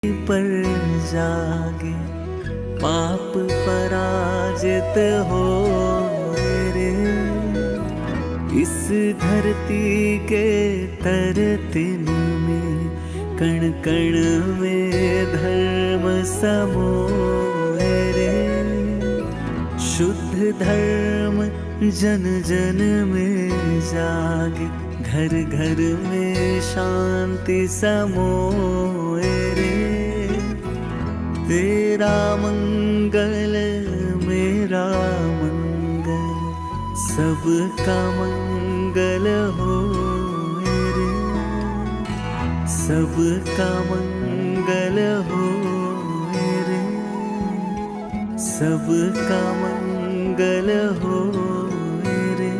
पर जागे, पाप पराजित हो रे। इस धरती के तरतिन में, कण कण में धर्म समोए रे। शुद्ध धर्म जन जन में जागे, घर घर में शांति समोए रे। तेरा मंगल मेरा मंगल, सबका मंगल हो रे। सबका मंगल हो रे। सबका मंगल हो रे।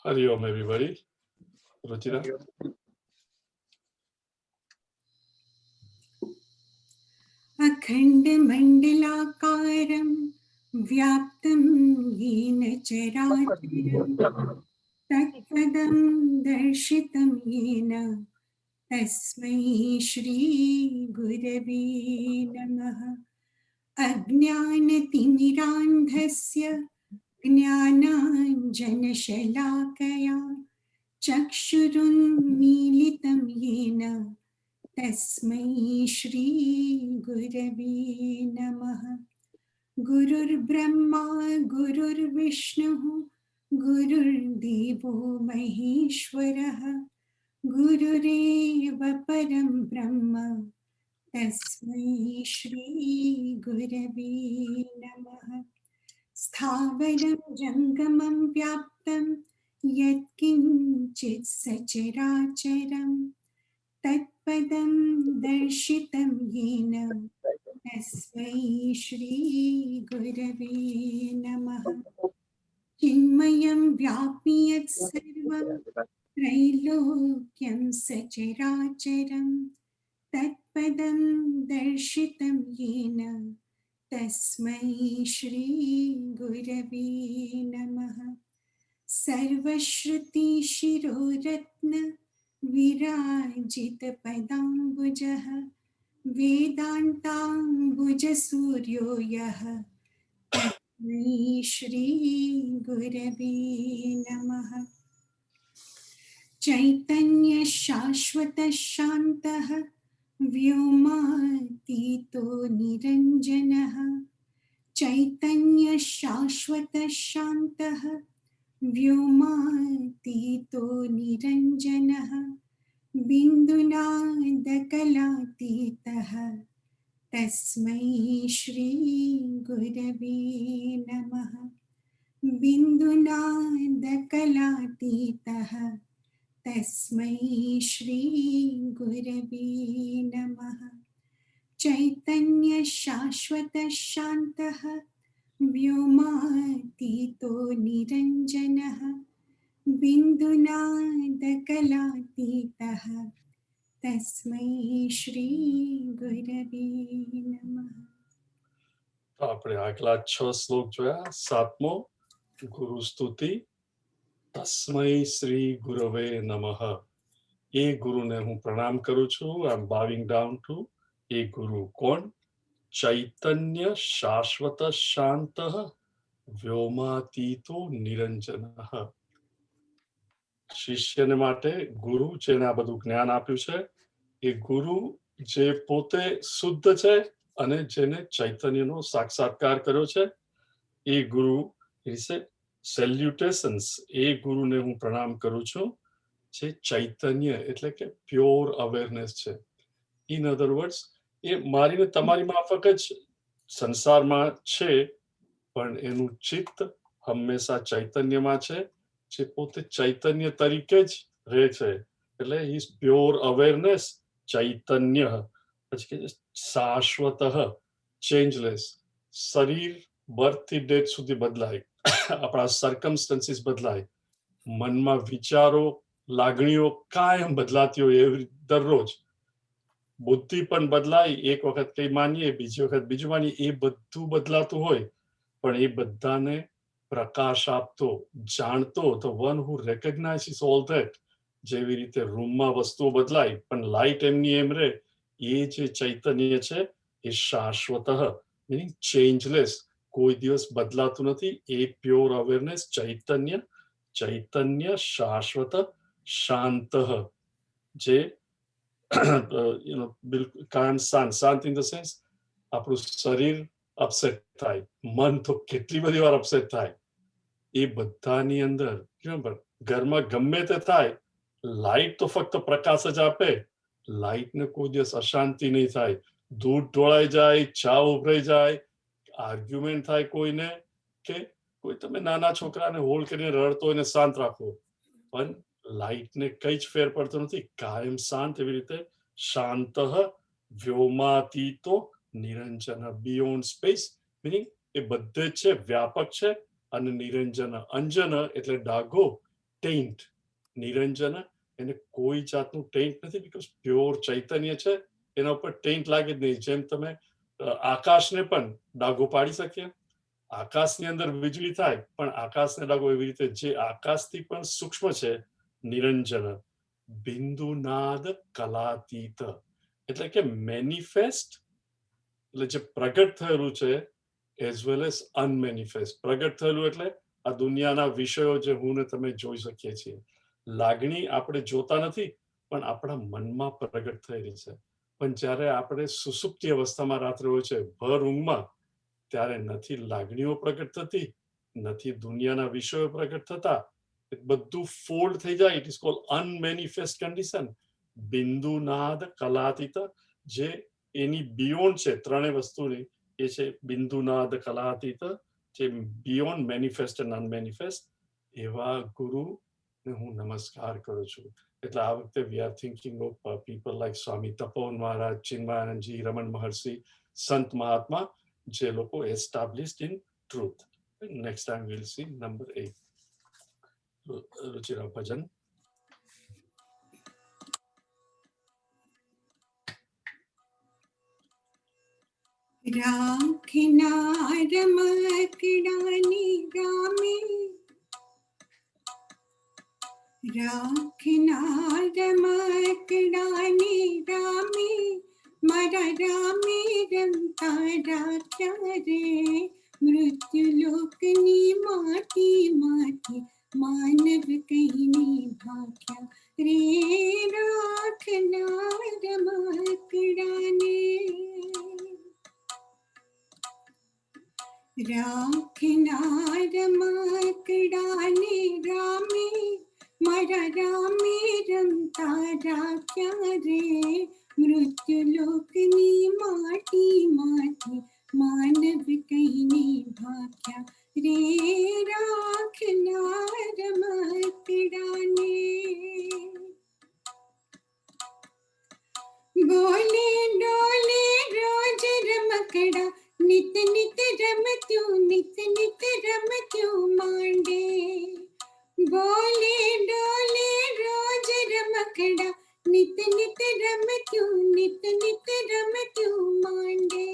Hari Om, everybody. Ruchira. अखंड मंडलाकारं व्याप्तं येन चराचरं तत्पदं दर्शितं येन तस्मै श्री गुरवे नमः। अज्ञानतिमिरान्धस्य ज्ञानाञ्जनशलाकया चक्षुरुन्मीलितं येन तस्मै श्री गुरवे नमः। गुरुर्ब्रह्मा गुरुर्विष्णुः गुरुर्देवो महेश्वरः गुरुरेव परं ब्रह्म तस्मै श्री गुरवे नमः। स्थावरं जङ्गमं व्याप्तं यत्किञ्चित् सचराचरं तत्पदं दर्शितं येन तस्मै श्री गुरवे नमः। चिन्मयं व्यापि यत्सर्वं त्रैलोक्यं सचराचरं तत्पदं दर्शितं येन तस्मै श्री गुरवे नमः। सर्वश्रुतिशिरोरत्न विराजितपदाम्बुजः वेदान्ताम्बुजसूर्यो यः तस्मै श्री गुरवे नमः। चैतन्य शाश्वत शान्तः व्योमातीतो निरञ्जनः चैतन्य शाश्वत शान्तः व्योमातीतो निरञ्जनः बिन्दुनादकलातीतः तस्मै श्री गुरवे नमः। बिन्दुनादकलातीतः तस्मै श्री गुरवे नमः। चैतन्य शाश्वत शान्तः व्योमातीतो निरञ्जनः बिन्दुनादकलातीतः तस्मै श्री गुरवे नमः। તો આપણે આગલા 6 શ્લોક જોયા. 7મો ગુરુ સ્તુતિ. તસ્મૈ શ્રી ગુરવે નમઃ. એ ગુરુને હું પ્રણામ કરું છું. આઈ એમ બાવિંગ ડાઉન ટુ એ ગુરુ. કોણ? ચૈતન્ય શાશ્વત શાંતઃ વ્યોમાતીતો નિરંજનઃ. શિષ્યને માટે ગુરુ જેને આ બધું જ્ઞાન આપ્યું છે, એ ગુરુ જે પોતે શુદ્ધ છે અને જેને ચૈતન્યનો સાક્ષાત્કાર કર્યો છે, એ ગુરુ વિશે સેલ્યુટેશન્સ. એ ગુરુને હું પ્રણામ કરું છું જે ચૈતન્ય એટલે કે પ્યોર અવેરનેસ છે. ઇન અધર વર્ડ્સ, એ મારી ને તમારી માફક જ સંસારમાં છે, પણ એનું ચિત્ત હંમેશા ચૈતન્યમાં છે, જે પોતે ચૈતન્ય તરીકે જ રહે છે. એટલે ઇઝ પ્યોર અવેરનેસ ચૈતન્ય. પછી કે શાશ્વત ચેન્જલેસ. શરીર બર્થથી ડેથ સુધી બદલાય, આપણા સર્કમસ્ટન્સીસ બદલાય, મનમાં વિચારો લાગણીઓ કાયમ બદલાતી હોય એવી દરરોજ. બુદ્ધિ પણ બદલાય, એક વખત કઈ માનીએ બીજી વખત બીજું માનીએ, એ બધું બદલાતું હોય, પણ એ બધાને પ્રકાશ આપતો જાણતો, the one who recognises all that. જેવી રીતે રૂમમાં વસ્તુઓ બદલાય પણ લાઇટ એમની એમ રહે, એ જે ચૈતન્ય છે એ શાશ્વત મીનિંગ ચેન્જલેસ, કોઈ દિવસ બદલાતું નથી. એ પ્યોર અવેરનેસ ચૈતન્ય, ચૈતન્ય શાશ્વત શાંત, જે બિલકુલ કાયમ શાંત. શાંત ઇન ધ સેન્સ આપણું શરીર અપસેટ થાય, મન તો કેટલી બધી વાર અપસેટ થાય, એ બધાની અંદર ઘરમાં ગમે તે થાય, લાઈટ તો ફક્ત પ્રકાશ જ આપે, લાઈટને કોઈ દિવસ અશાંતિ નહીં થાય. દૂધ ઢોળાઈ જાય, ચા ઉભરાઈ જાય, આર્ગ્યુમેન્ટ થાય કોઈને, કે કોઈ તમે નાના છોકરાને હોલ્ડ કરીને રડતો હોય ને શાંત રાખો, પણ લાઈટને કઈ જ ફેર પડતો નથી, કાયમ શાંત. એવી રીતે શાંત વ્યોમાતીતો નિરંજન, બિયોન્ડ સ્પેસ, મીનિંગ એ બધે જ છે, વ્યાપક છે. અને નિરંજન, અંજન એટલે ડાઘો, ટેન્ટ. નિરંજન એને કોઈ જાતનું ટેન્ટ નથી, બીકોઝ પ્યોર ચૈતન્ય છે, એના ઉપર ટેન્ટ લાગે જ નહીં. જેમ તમે આકાશને પણ ડાઘો પાડી શકીએ, આકાશની અંદર વીજળી થાય પણ આકાશને ડાઘો, એવી રીતે જે આકાશથી પણ સૂક્ષ્મ છે નિરંજન, બિંદુનાદ કલાતીત, એટલે કે મેનિફેસ્ટ, એટલે જે પ્રગટ થયેલું છે, એઝ વેલ એઝ અનમેનિફેસ્ટ. પ્રગટ થયેલું એટલે આ દુનિયાના વિષયો જે હું ને તમે જોઈ શકીએ છીએ. લાગણી આપણે જોતા નથી પણ આપણા મનમાં પ્રગટ થયેલી છે. પણ જ્યારે આપણે સુસુપ્તિ અવસ્થામાં રાત્રે હોય છે, ભર ઊંઘમાં, ત્યારે નથી લાગણીઓ પ્રગટ થતી, નથી દુનિયાના વિષયો પ્રગટ થતા, બધું ફોલ્ડ થઈ જાય. It is called unmanifest condition. બિંદુનાદ કલાતીત, જે એની બિયોન્ડ છે ત્રણેય વસ્તુની, એ છે બિંદુનાદ કલાતીત, જે બિયોન્ડ મેનિફેસ્ટ એન્ડ અનમેનિફેસ્ટ. એવા ગુરુ ને હું નમસ્કાર કરું છું. એટલે આ વખતે we are thinking of people like Swami Tapovan Maharaj, ચિન્મયાનંદજી, રમણ મહર્ષિ, સંત મહાત્મા, જે લોકો established in truth. Next time will see number 8. रुचिरा भजन. રાખના રમકડાની રામે, રાખના રમકડાની રામે, મારા રામે રમતા રાખ્યા રે, મૃત્યુલોકની માટીમાંથી માનવ કહીને ભાગ્યા રે, રાખના રમકડાને. રાખના રમકડાને રામે, મારા રામે રમતા રાખ્યા રે, મૃત્યુલોકની માટીમાંથી માનવ કહીને ભાગ્યા રે, રાખના રમકડાને. બોલે ડોલે રોજ રમકડા, નિત નિત રમત્યું, નિત નિત રમત્યું માંડે. બોલે ડોલે રોજ રમકડા, નિત નિત રમત્યું, નિત નિત રમત્યું માંડે.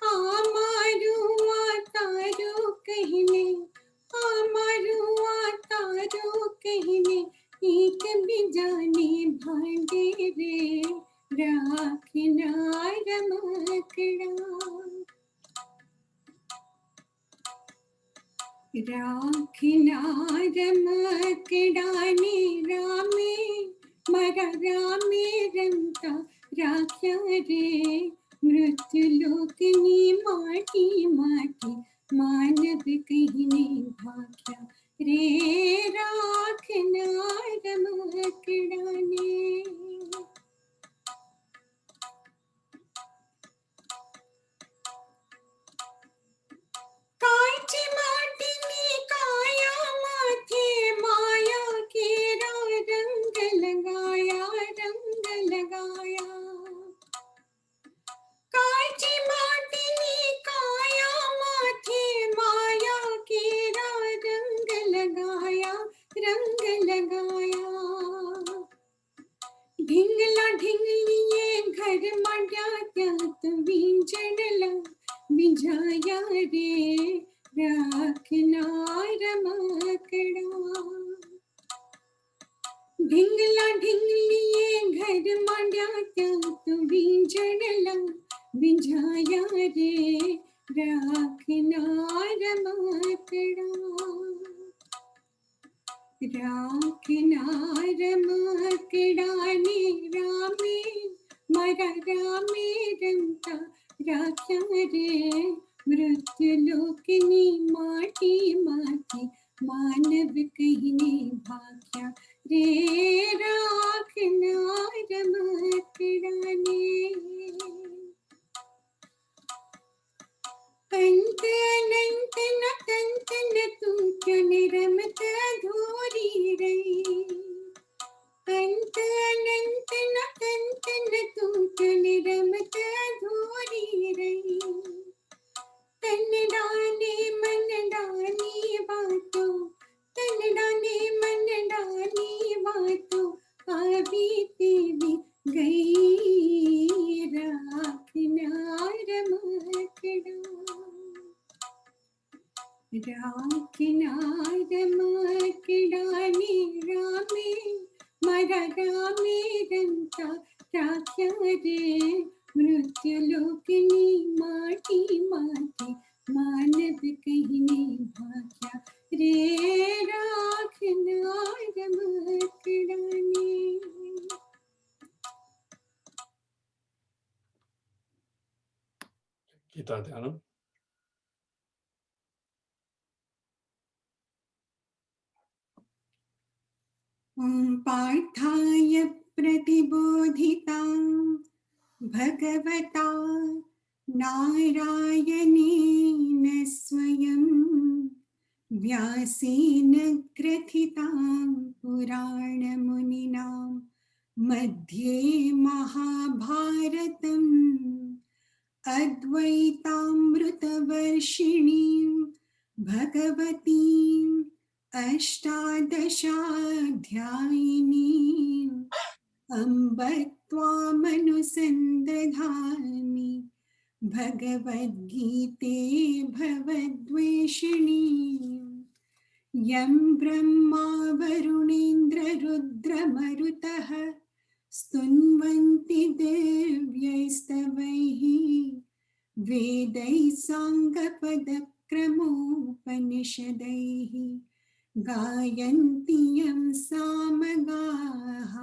આ મારું આ તારું કહીને, આ મારું આ તારું કહીને, એક બીજાને ભાંડે રે, રાખના રમકડા. રાખના રમકડાને રામે, મારા રામે રમતા રાખ્યા રે, મૃત્યુલોકની માટીમાંથી માનવ કહીને ભાગ્યા રે, રાખના રમકડાને. કાચી માટીની કાયા માથે માયા કેરા રંગ લગાયા, રંગ લગાયા. કાચી માટીની કાયા માથે માયા કેરા રંગ લગાયા, રમકડા ઢીંગલા ઢીંગલીએ ઘર માંડ્યા ત્યાં તો વીંજણલા વિંજાયા રે રાખના રમકડા રાખના રમકડાને રામે મારા રામે રમતા રાખ્યા રે મૃત્યુલોકની માટીમાંથી માનવ કહીને ભાગ્યા રે રાખના રમકડાને કંત અનંત ન કંત ન તું ક્યાં રમત ધોરી રહી કંત અનંત ન કંત ન તું ક્યાં રમત ધોરી રહી તન ડાને મન ડાની વાતો તન ડાને મન ડાની વાતો આવી તેવી ગઈ રાખના રમકડા રાખના રમકડાને રામે મારા રામે રમતા રાખ્યા રે મૃત્યુલોકની માટીમાંથી માનવ કહીને ભાગ્યા રે રાખના રમકડાને ગીતા ધ્યાનમ पार्थाय प्रतिबोधितां भगवता नारायणेन स्वयं व्यासेन ग्रथितां पुराणमुनिना मध्ये महाभारतम् अद्वैतामृतवर्षिणीं भगवतीं अष्टादशाध्यायिनीम् अम्ब त्वामनुसन्दधामि भगवद्गीते भवद्वेषिणीम् यं ब्रह्मा वरुणेन्द्ररुद्रमरुतः स्तुन्वन्ति दिव्यैस्तवैः वेदैः साङ्गपदक्रमोपनिषदैः गायन्ति यं सामगाः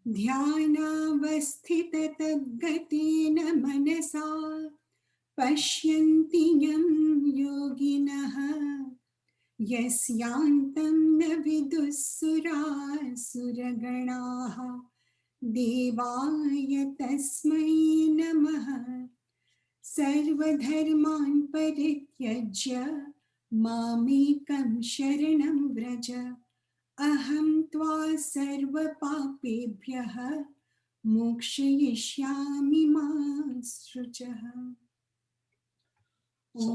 ध्यानावस्थिततद्गतेन मनसा पश्यन्ति यं योगिनः यस्यान्तं न विदुःसुरासुरगणाः देवाय तस्मै नमः सर्वधर्मान् परित्यज्य मामेकं शरणं व्रज अहं त्वा सर्वपापेभ्यः मोक्षयिष्यामि मा शुचः ॐ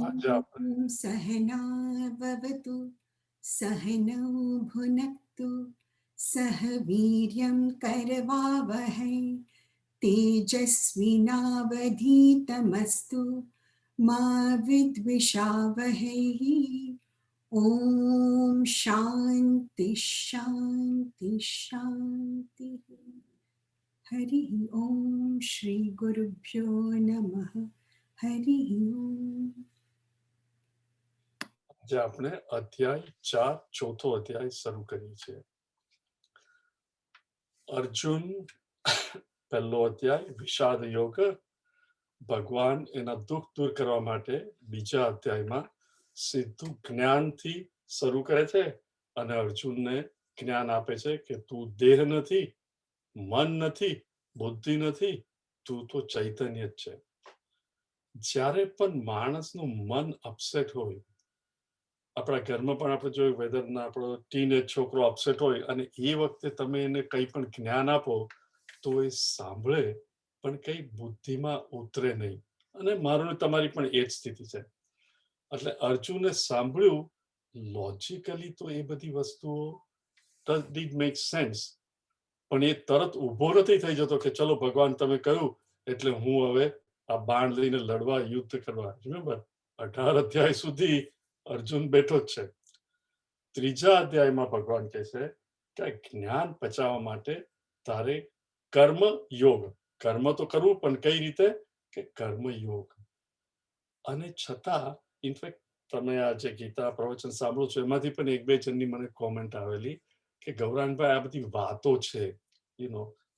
सहना भवतु सहनौ भुनक्तु सह वीर्यं करवावहै तेजस्विनावधीतमस्तु मा विद्विषावहै ॐ शान्ति शान्ति शान्तिः हरिः ॐ श्री गुरुभ्यो नमः हरिः ॐ આજે આપણે અધ્યાય 4 ચોથો અધ્યાય શરૂ કરીએ છીએ. અર્જુન પહેલો અધ્યાય વિષાદ યોગ. ભગવાન એના દુઃખ દૂર કરવા માટે બીજા અધ્યાયમાં સીધું જ્ઞાનથી શરૂ કરે છે અને અર્જુનને જ્ઞાન આપે છે કે તું દેહ નથી, મન નથી, બુદ્ધિ નથી, તું તો ચૈતન્ય જ છે. જ્યારે પણ માણસનું મન અપસેટ હોય, આપણા ઘરમાં પણ આપણે જોયું વેધરના આપણો ટીનેજ છોકરો અપસેટ હોય અને એ વખતે તમે એને કંઈ પણ જ્ઞાન આપો તો એ સાંભળે પણ કંઈ બુદ્ધિમાં ઉતરે નહીં. અને મારું તમારી પણ એ જ સ્થિતિ છે. એટલે અર્જુને સાંભળ્યું, લોજિકલી તો એ બધી વસ્તુઓ ડીડ મેક સેન્સ, પણ એ તરત ઊભો નથી થઈ જતો કે ચલો ભગવાન તમે કહ્યું એટલે હું હવે આ બાણ લઈને લડવા, યુદ્ધ કરવા. રિમેમ્બર 18 અધ્યાય સુધી અર્જુન બેઠો જ છે. ત્રીજા અધ્યાયમાં ભગવાન કહે છે કે જ્ઞાન પચાવવા માટે તારે કર્મ યોગ, કર્મ તો કરવું પણ કઈ રીતે કે કર્મ યોગ. અને છતાં ઇનફેક્ટ તમે આ જે ગીતા પ્રવચન સાંભળો છો એમાંથી પણ એક બે જણની મને કોમેન્ટ આવેલી કે ગૌરાંગભાઈ આ બધી વાતો છે,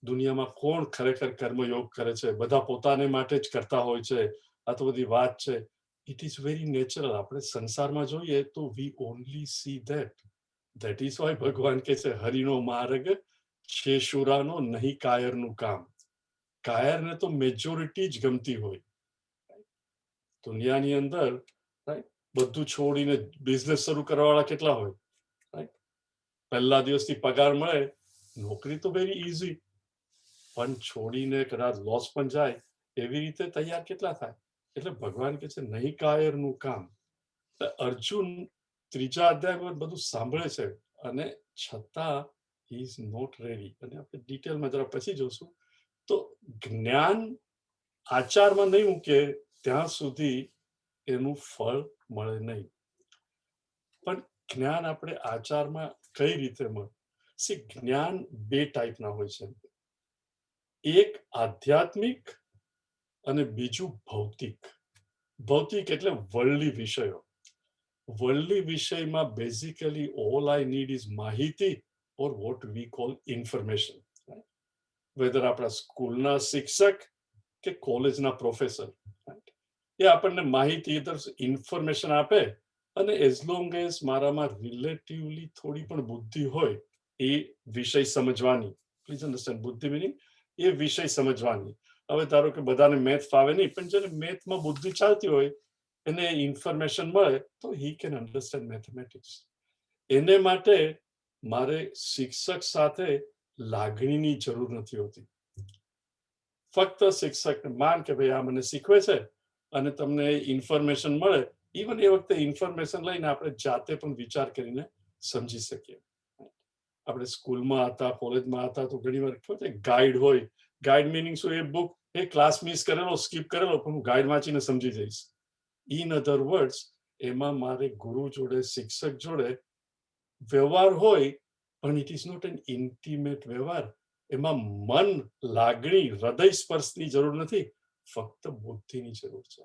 દુનિયામાં કોણ ખરેખર કર્મયોગ કરે છે, બધા પોતાને માટે જ કરતા હોય છે, આ તો બધી વાત છે. It is very natural. આપણે સંસારમાં જોઈએ તો we only see that is why ભગવાન કહે છે હરિનો માર્ગ છે શુરાનો, નહીં કાયરનું કામ. કાયરને તો મેજોરિટી જ ગમતી હોય દુનિયાની અંદર, બધું છોડીને બિઝનેસ શરૂ કરવાવાળા કેટલા હોય. પહેલા દિવસથી પગાર મળે, નોકરી તો વેરી ઇઝી, પણ છોડીને કદાચ લોસ પણ જાય એવી રીતે તૈયાર કેટલા થાય. એટલે ભગવાન કહે છે નહીં કાયરનું કામ. અર્જુન ત્રીજા અધ્યાયમાં બધું સાંભળે છે અને છતાં હી ઇઝ નોટ રેડી. અને આપણે ડિટેલમાં જરા પછી જોશું. તો જ્ઞાન આચારમાં નહીં મૂકે ત્યાં સુધી એનું ફળ મળે નહીં. પણ જ્ઞાન આપણે આચારમાં કઈ રીતે મળે? જ્ઞાન બે ટાઈપના હોય છે, એક આધ્યાત્મિક અને બીજું ભૌતિક. ભૌતિક એટલે વર્લ્ડલી વિષયો. વર્લ્ડલી વિષયમાં basically all I need is માહિતી or what we call information. Whether આપણા સ્કૂલના શિક્ષક કે કોલેજના પ્રોફેસર, એ આપણને માહિતી ઇન્ફોર્મેશન આપે અને એઝ લોંગ એઝ મારામાં રિલેટિવલી થોડી પણ બુદ્ધિ હોય એ વિષય સમજવાની. પ્લીઝ અન્ડરસ્ટેન્ડ, બુદ્ધિ મિનિંગ એ વિષય સમજવાની. હવે ધારો કે બધાને મેથ ફાવે નહીં, પણ જેને મેથમાં બુદ્ધિ ચાલતી હોય એને ઇન્ફોર્મેશન મળે તો હી કેન અન્ડરસ્ટેન્ડ મેથેમેટિક્સ. એને માટે મારે શિક્ષક સાથે લાગણીની જરૂર નથી હોતી. ફક્ત શિક્ષક માન કે ભાઈ આ મને શીખવે છે અને તમને ઇન્ફોર્મેશન મળે, ઇવન એ વખતે ઇન્ફોર્મેશન લઈને આપણે જાતે પણ વિચાર કરીને સમજી શકીએ. આપણે સ્કૂલમાં હતા, કોલેજમાં હતા તો ઘણી વાર કેવું છે ગાઈડ હોય. ગાઈડ મિનિંગ શું? એ બુક એ ક્લાસ મિસ કરેલો, સ્કીપ કરેલો, પણ હું ગાઈડ વાંચીને સમજી જઈશ. ઇન અધર વર્ડ્સ, એમાં મારે ગુરુ જોડે, શિક્ષક જોડે વ્યવહાર હોય, પણ it is not an intimate વ્યવહાર. એમાં મન, લાગણી, હૃદય સ્પર્શની જરૂર નથી, ફક્ત બુદ્ધિની જરૂર છે.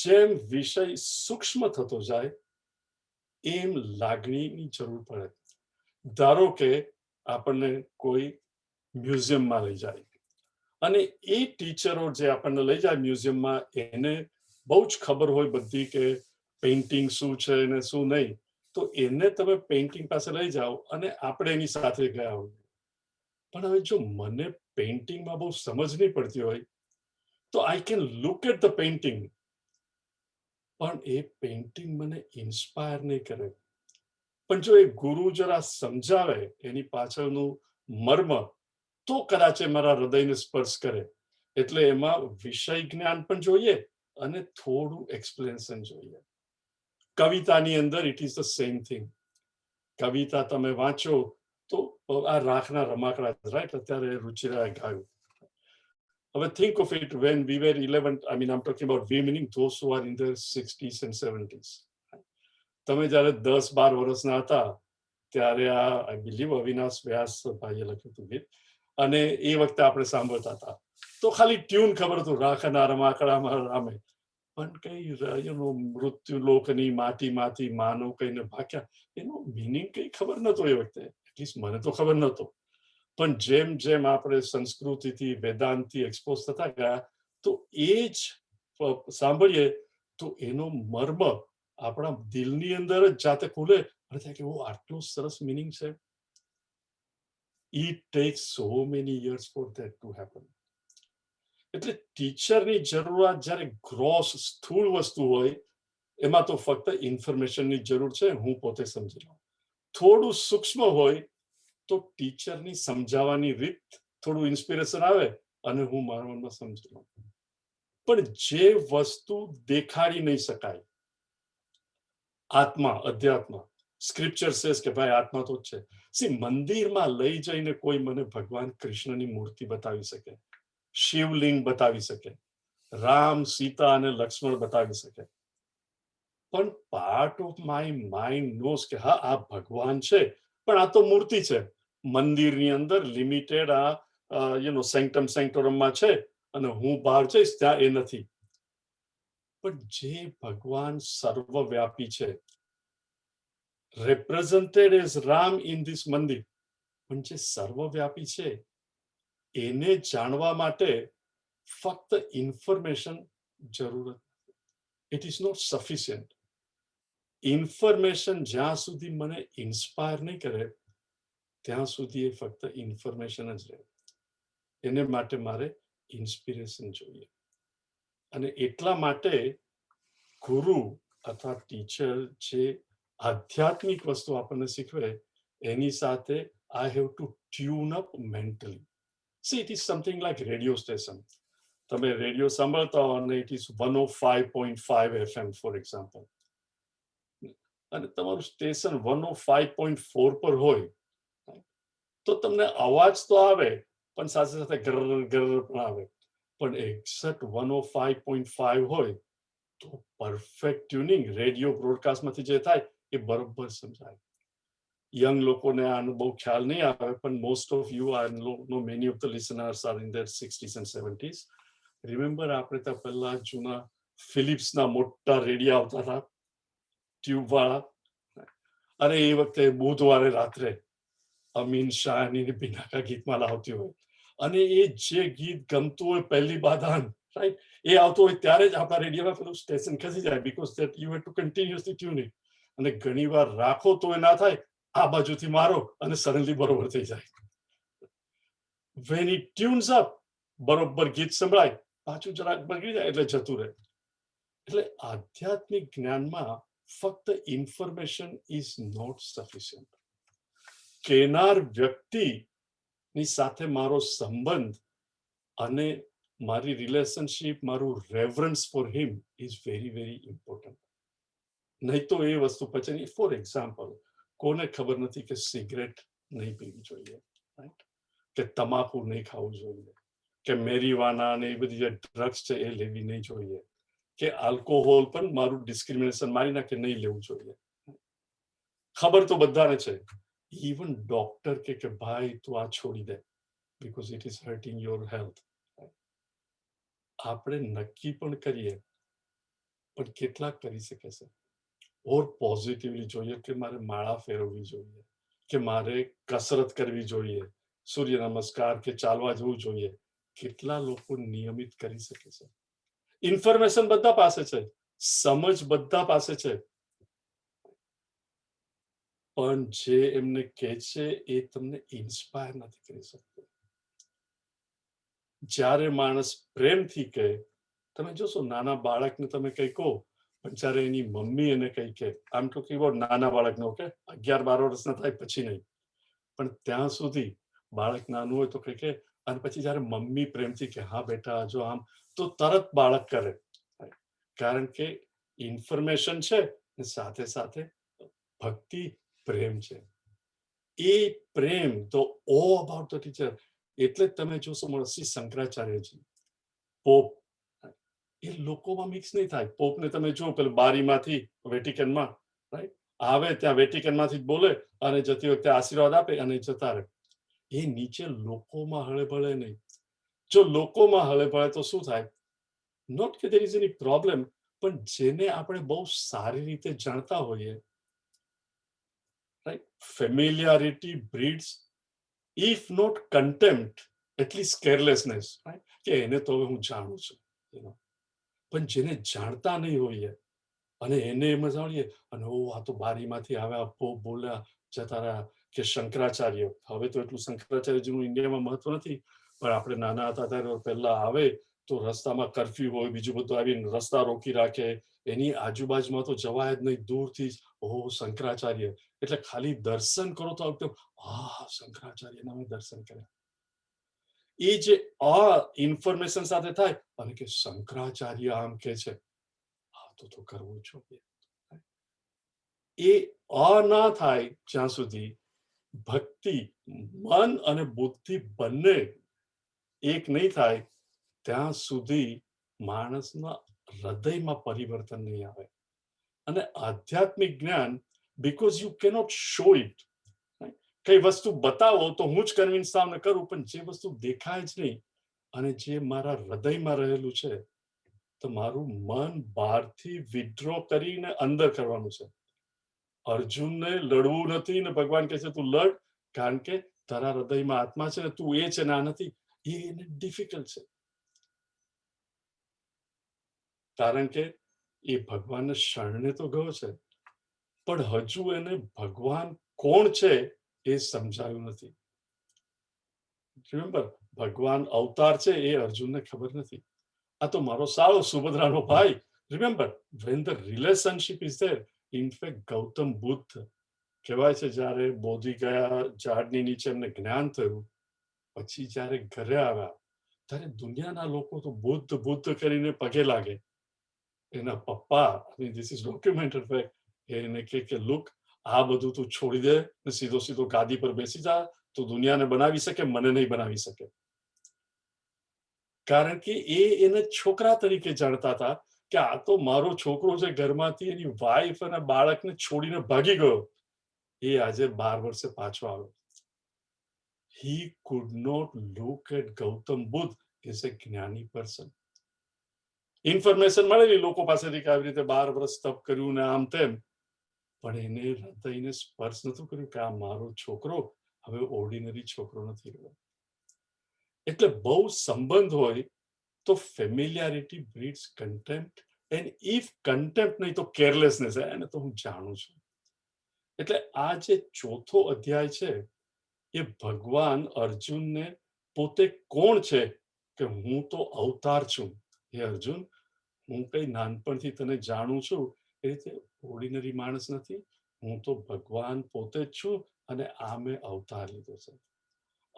જેમ વિષય સૂક્ષ્મ થતો જાય એમ લાગણીની જરૂર પડે. ધારો કે આપણને કોઈ મ્યુઝિયમમાં લઈ જાય અને એ ટીચરો જે આપણને લઈ જાય મ્યુઝિયમમાં, એને બહુ જ ખબર હોય બધી કે પેઇન્ટિંગ શું છે અને શું નહીં. તો એને તમે પેઇન્ટિંગ પાસે લઈ જાઓ અને આપણે એની સાથે ગયા હોય. પણ હવે જો મને પેઇન્ટિંગમાં બહુ સમજ નહીં પડતી હોય તો I can look at the painting, પણ એ પેઇન્ટિંગ મને ઇન્સ્પાયર નહીં કરે. પણ જો એ ગુરુ જરા સમજાવે એની પાછળનું મર્મ, તો કદાચ એ મારા હૃદયને સ્પર્શ કરે. એટલે એમાં વિષય જ્ઞાન પણ જોઈએ અને થોડું એક્સપ્લેનેશન જોઈએ. કવિતાની અંદર it is the same thing. કવિતા તમે વાંચો તો આ રાખના રમાકડા, રાઈટ, અત્યારે રુચિરાએ ગાયું. હવે think of it, when we were 11, I mean I'm talking about we meaning those who are in their 60s and 70s. તમે જ્યારે 10-12 વર્ષના હતા ત્યારે આ આઈ બિલીવ અવિનાશ વ્યાસ ભાઈએ લખ્યું હતું ગીત, અને એ વખતે આપણે સાંભળતા હતા તો ખાલી ટ્યુન ખબર હતું, રાખના રમાકડામાં રામે. પણ કઈ મૃત્યુ લોકની માટીમાંથી માનવ કઈને ભાગ્યા, એનો મિનિંગ કઈ ખબર નતો એ વખતે. એટલીસ્ટ મને તો ખબર નતો. પણ જેમ જેમ આપણે સંસ્કૃતિથી, વેદાંતથી એક્સપોઝ થતા ગયા તો એ જ સાંભળીએ તો એનો મર્મ આપણા દિલની અંદર જ જાતે ખુલે અને થાય કે આટલું સરસ મિનિંગ છે. It tax so many years for that to happen. એટલે ટીચરની જરૂરિયાત જ્યારે ગ્રોસ, સ્થૂળ વસ્તુ હોય એમાં તો ફક્ત ઇન્ફોર્મેશનની જરૂર છે, હું પોતે સમજી લઉં. થોડું સૂક્ષ્મ હોય તો ટીચરની સમજાવવાની રીત, થોડું ઇન્સ્પિરેશન આવે અને હું મારા મનમાં સમજી લઉં. પણ જે વસ્તુ દેખાડી નહીં શકાય, આત્મા, અધ્યાત્મ, સ્ક્રિપ્ચર સેસ કે ભાઈ આત્મા તો જ છે. મંદિરમાં લઈ જઈને કોઈ મને ભગવાન કૃષ્ણની મૂર્તિ બતાવી શકે, શિવલિંગ બતાવી શકે, રામ, સીતા અને લક્ષ્મણ બતાવી શકે, પણ part of my mind knows કે હા આ ભગવાન છે, પણ આ તો મૂર્તિ છે, મંદિરની અંદર લિમિટેડ આ સેન્ક્ટમ સેન્ક્ટોરમમાં છે, અને હું બહાર જઈશ ત્યાં એ નથી. પણ જે ભગવાન સર્વવ્યાપી છે, represented as Ram in this મંદિર, પણ જે સર્વવ્યાપી છે એને જાણવા માટે ફક્ત ઇન્ફોર્મેશન જરૂરત, it is not sufficient. Information જ્યાં સુધી મને ઇન્સ્પાયર નહીં કરે ત્યાં સુધી એ ફક્ત ઇન્ફોર્મેશન જ રહે. એને માટે મારે ઇન્સ્પિરેશન જોઈએ. અને એટલા માટે ગુરુ અથવા ટીચર જે આધ્યાત્મિક વસ્તુ આપણને શીખવે એની સાથે I have to tune up mentally. C it is something like radio station. તમે રેડિયો સાંભળતા હો અને it is 105.5 FM for example, અને તમારું સ્ટેશન 105.4 પર હોય તો તમને અવાજ તો આવે, પણ સાથે સાથે ગર ગર પણ આવે. પણ એક્ઝેક્ટ 105.5 હોય તો પરફેક્ટ ટ્યુનિંગ રેડિયો બ્રોડકાસ્ટમાંથી જે થાય એ બરોબર સમજાય. યંગ લોકોને આનો બહુ ખ્યાલ નહીં આવે, પણ most of you are no many of the listeners are in their 60s and 70s. Remember આપણે ત્યાં પહેલા જૂના ફિલિપ્સના મોટા રેડિયા આવતા હતા, ટ્યુબ વાળા. અરે એ વખતે બુધવારે રાત્રે અમીન શાહની બિનાકા ગીતમાં લાવતી હોય, અને એ જે ગીત ગમતું હોય પહેલી બાધાન રાઈટ એ આવતું હોય ત્યારે જ આપણા રેડિયોમાં પેલું સ્ટેશન ખસી જાય, because that you have to continuously tune it. અને ઘણી વાર રાખો તો એ ના થાય, આ બાજુથી મારો અને સડનલી બરોબર થઈ જાય. વેન ઇટ ટ્યુન્સ અપ બરોબર ગીત સંભળાય, પાછું જરાક બગડી જાય એટલે જતું રહે. એટલે આધ્યાત્મિક જ્ઞાનમાં ફક્ત ઇન્ફોર્મેશન ઇઝ નોટ સફિશિયન્ટ. કેનાર વ્યક્તિની સાથે મારો સંબંધ અને મારી રિલેશનશિપ, મારું રેવરન્સ for him is very very important. નહીં તો એ વસ્તુ પછી, ફોર એક્ઝામ્પલ, કોને ખબર નથી કે સિગરેટ નહીં પીવી જોઈએ, કે તમાકુ નહીં ખાવું જોઈએ, કે મેરીવાના અને એ બધી જે ડ્રગ્સ છે એ લેવી નહીં જોઈએ, કે આલ્કોહોલ પણ મારું ડિસ્ક્રિમિનેશન મારી નાખે નહીં લેવું જોઈએ. ખબર તો બધાને છે. ઇવન ડોક્ટર કે ભાઈ તું આ છોડી દે because it is hurting your health. આપણે નક્કી પણ કરીએ, પણ કેટલાક કરી શકે છે. ઓર પોઝિટિવલી જોઈએ કે મારે માળા ફેરવવી જોઈએ, કે મારે કસરત કરવી જોઈએ, સૂર્ય નમસ્કાર કે ચાલવા જવું જોઈએ. કેટલા લોકો નિયમિત કરી શકે છે. ઇન્ફોર્મેશન બધા પાસે છે, સમજ બધા પાસે છે, પણ જે એમને કહે છે એ તમને ઇન્સ્પાયર નથી કરી શકતો. જ્યારે માણસ પ્રેમથી કહે, તમે જોશો નાના બાળકને તમે કંઈ કહો, પણ જ્યારે એની મમ્મી એને કંઈ કહે, આમ તો કેવો નાના બાળકનો કે 11-12 વર્ષના થાય પછી નહીં, પણ ત્યાં સુધી બાળક નાનું હોય તો કંઈ કહે, અને પછી જ્યારે મમ્મી પ્રેમથી કહે હા બેટા જો આમ, તો તરત બાળક કરે. કારણ કે ઇન્ફોર્મેશન છે ને સાથે સાથે ભક્તિ પ્રેમ છે. એ પ્રેમ તો ઓ અબાઉટ ધ ટીચર. એટલે જ તમે જોશો મળશે શંકરાચાર્યજી પોપ, એ લોકોમાં મિક્સ નહીં થાય. પોપને તમે જો પેલું બારીમાંથી વેટિકનમાં રાઈટ આવે, ત્યાં વેટિકનમાંથી જ બોલે અને જતી વખતે આશીર્વાદ આપે અને જતા રહે. એ નીચે લોકોમાં હળેભળે નહીં. જો લોકોમાં હળેભળે તો શું થાય? નોટ કે there is any problem, પણ જેને આપણે બહુ સારી રીતે જાણતા હોઈએ, right, familiarity breeds if not contempt at least carelessness, right, કે એને તો હવે હું જાણું છું. પણ જેને જાણતા નહીં હોઈએ અને એને એમ જાણીએ અને ઓ આ તો બારીમાંથી આવ્યા, પોપ બોલ્યા, જતા રહ્યા, કે શંકરાચાર્ય. હવે તો એટલું શંકરાચાર્યજીનું ઇન્ડિયામાં મહત્વ નથી, પણ આપણે નાના હતા ત્યારે પહેલા આવે તો રસ્તામાં કર્ફ્યુ હોય, બીજું બધું આવીને રસ્તા રોકી રાખે, એની આજુબાજુમાં તો જવાય જ નહીં, દૂરથી જ ઓહો શંકરાચાર્ય. એટલે ખાલી દર્શન કરો તો હા શંકરાચાર્યના મેં દર્શન કર્યા. એ જે આ ઇન્ફોર્મેશન સાથે થાય અને કે શંકરાચાર્ય આમ કે છે, હા તો કરવું જોઈએ. એ ના થાય જ્યાં સુધી ભક્તિ, મન અને બુદ્ધિ બંને એક નહીં થાય ત્યાં સુધી માણસના હૃદયમાં પરિવર્તન નહીં આવે. અને આધ્યાત્મિક જ્ઞાન, because you cannot show it. કઈ વસ્તુ બતાવો તો હું જ કન્વિન્સ થાવ ને કરું, પણ જે વસ્તુ દેખાય જ નહીં અને જે મારા હૃદયમાં રહેલું છે, તો મારું મન બહારથી વિડ્રો કરીને અંદર કરવાનું છે. અર્જુનને લડવું નથી ને ભગવાન કહે છે તું લડ, કારણ કે તારા હૃદયમાં આત્મા છે ને તું એ છે ને આ નથી. એને ડિફિકલ્ટ છે, કારણ કે એ ભગવાનને શરણે તો ગયો છે, પણ હજુ એને ભગવાન કોણ છે એ સમજાયું નથી. રિમેમ્બર, ભગવાન અવતાર છે એ અર્જુનને ખબર નથી. આ તો મારો સાળો સુભદ્રાનો ભાઈ. Remember, when the relationship is there, in fact Gautam Buddha કહેવાય છે જ્યારે બોધિ ગયા ઝાડની નીચે એમને જ્ઞાન થયું, પછી જ્યારે ઘરે આવ્યા ત્યારે દુનિયાના લોકો તો બુદ્ધ બુદ્ધ કરીને પગે લાગે. એના પપ્પા, ધીસ ઇઝ ડોક્યુમેન્ટેડ ફેક્ટ, એને કે લુક, આ બધું તું છોડી દે ને સીધો સીધો ગાદી પર બેસી જા, તો દુનિયાને બનાવી શકે, મને નહીં બનાવી શકે. કારણ કે એને છોકરા તરીકે જાણતા હતા કે આ તો મારો છોકરો છે, ઘરમાંથી એની વાઈફ અને બાળકને છોડીને ભાગી ગયો, એ આજે 12 વર્ષે પાછો આવ્યો. he could not look at Gautam Buddha as a જ્ઞાની પર્સન. ઇન્ફોર્મેશન મળેલી લોકો પાસેથી કે આવી રીતે 12 વર્ષ તપ કર્યું ને આમ તેમ, પણ એને હૃદયને સ્પર્શ નતું કર્યું કે આ મારો છોકરો હવે ઓર્ડિનરી છોકરો નથી રહ્યો. એટલે બહુ સંબંધ હોય તો familiarity breeds contempt, and if contempt નહીં તો કેરલેસનેસ, એને તો હું જાણું છું. એટલે આ જે ચોથો અધ્યાય છે એ ભગવાન અર્જુનને પોતે કોણ છે કે હું તો અવતાર છું, હે અર્જુન, હું કઈ નાનપણથી તને જાણું છું એ રીતે ઓર્ડિનરી માણસ નથી, હું તો ભગવાન પોતે જ છું અને આ મેં અવતાર લીધો છે.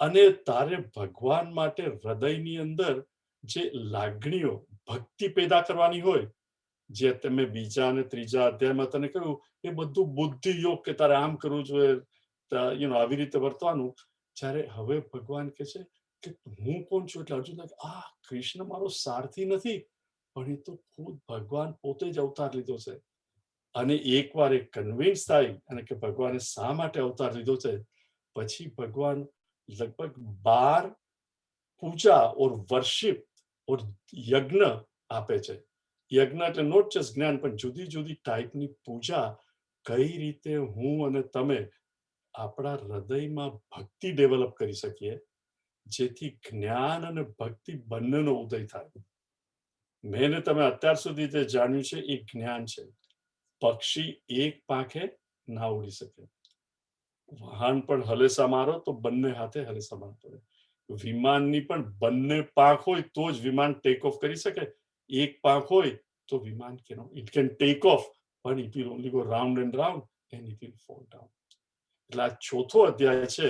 અને તારે ભગવાન માટે હૃદયની અંદર જે લાગણીઓ ભક્તિ પેદા કરવાની હોય, જે તમે બીજા અને ત્રીજા અધ્યાયમાં તને કહ્યું, એ બધું બુદ્ધિ યોગ કે તારે આમ કરવું જોઈએ, આવી રીતે વર્તવાનું. જ્યારે હવે ભગવાન કહે છે કે હું કોણ છું, એટલે અર્જુન આ કૃષ્ણ મારો સારથી નથી, પણ એ તો ખુદ ભગવાન પોતે જ અવતાર લીધો છે. અને એકવાર એ કન્વિન્સ થાય અને કે ભગવાને શા માટે અવતાર લીધો છે, પછી ભગવાન લગભગ 12 પૂજા ઓર વર્શિપ ઓર યજ્ઞ આપે છે. યજ્ઞ એટલે નોટ જસ્ટ જ્ઞાન, પણ જુદી જુદી ટાઈપની પૂજા, કઈ રીતે હું અને તમે આપણા હૃદયમાં ભક્તિ ડેવલપ કરી શકીએ, જેથી જ્ઞાન અને ભક્તિ બંનેનો ઉદય થાય. મેં તમે અત્યાર સુધી જે જાણ્યું છે એ જ્ઞાન છે. પક્ષી એક પાંખે ના ઉડી શકે, વાહન પણ હલેસા મારો તો બંને હાથે હલેસા મારતો પડે. વિમાનની પણ બંને પાંખ હોય તો જ વિમાન ટેક ઓફ કરી શકે. એક પાંખ હોય તો વિમાન it can take off, but it will only go round and round and it will fall down. એટલે આ ચોથો અધ્યાય છે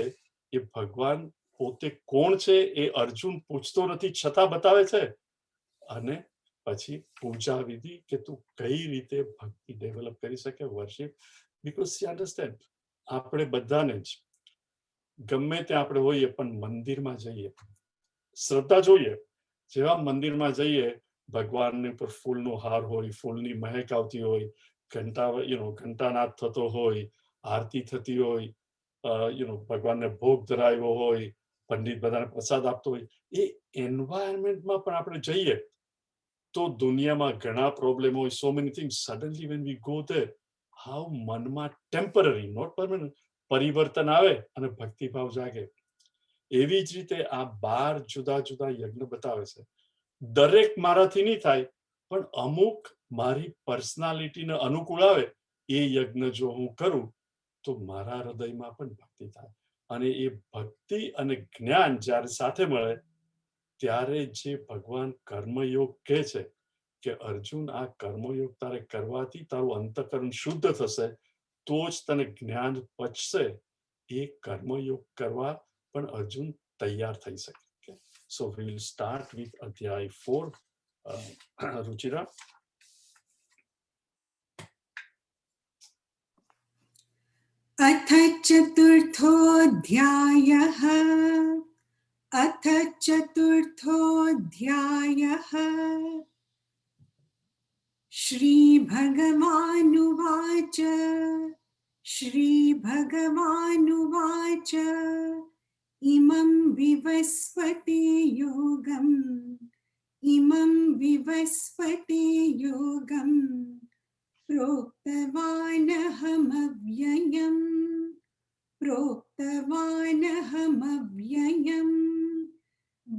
એ ભગવાન પોતે કોણ છે એ અર્જુન પૂછતો નથી, છતાં બતાવે છે. અને પછી પૂજા વિધિ કે તું કઈ રીતે ભક્તિ ડેવલપ કરી શકે, વર્શિપ, બીકોઝ સી અન્ડરસ્ટેન્ડ, આપણે બધાને જ ગમે ત્યાં આપણે હોઈએ પણ મંદિરમાં જઈએ, શ્રદ્ધા જોઈએ. જેવા મંદિરમાં જઈએ, ભગવાનની ઉપર ફૂલનો હાર હોય, ફૂલની મહેક આવતી હોય, ઘંટાનાદ થતો હોય, આરતી થતી હોય, ભગવાનને ભોગ ધરાવ્યો હોય, પંડિત બધાને પ્રસાદ આપતો હોય, એ એન્વાયરમેન્ટમાં પણ આપણે જઈએ તો દુનિયામાં ઘણા પ્રોબ્લેમ હોય, so many things. Suddenly when we go there, how મનમાં ટેમ્પરરી નોટ પરમેનન્ટ પરિવર્તન આવે અને ભક્તિભાવ જાગે. એવી જ રીતે આ 12 જુદા જુદા યજ્ઞ બતાવે છે. દરેક મારાથી નહીં થાય, પણ અમુક મારી પર્સનાલિટીને અનુકૂળ આવે એ યજ્ઞ જો હું કરું તો મારા હૃદયમાં પણ ભક્તિ થાય. અને એ ભક્તિ અને જ્ઞાન જ્યારે સાથે મળે ત્યારે જે ભગવાન કર્મયોગ કહે છે કે અર્જુન, આ કર્મયોગ તારે કરવાથી તારું અંતઃકરણ શુદ્ધ થશે, તો જ તને જ્ઞાન પચશે. એ કર્મયોગ કરવા પણ અર્જુન તૈયાર થઈ શકે. સો વી વિલ સ્ટાર્ટ વિથ અધ્યાય 4. રુચિરા. अथ चतुर्थोऽध्यायः अथ चतुर्थोऽध्यायः श्रीभगवानुवाच श्रीभगवानुवाच इमं विवस्वते योगम् इमं विवस्वते योगम् प्रोक्तवानहमव्ययम् प्रोक्तवानहमव्ययम्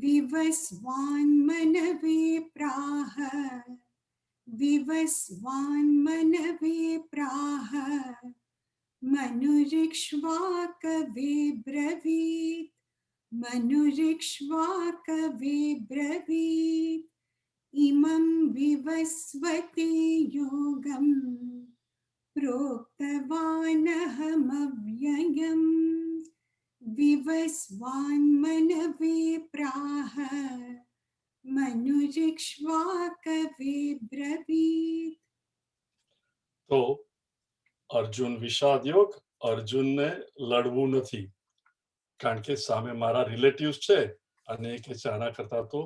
विवस्वान्मनवे प्राह विवस्वान्मनवे प्राह मनुरिक्ष्वाकवे ब्रवीत् मनुरिक्ष्वाकवे ब्रवीत् इमं विवस्वते योगम् प्रोक्तवानहमव्ययम् विवस्वान्मनवे प्राह मनुरिक्ष्वाकवे ब्रवीत्। તો અર્જુન વિષાદ યોગ, અર્જુનને લડવું નથી, કારણ કે સામે મારા રિલેટિવ્સ છે અને એ કે છે આના કરતા તો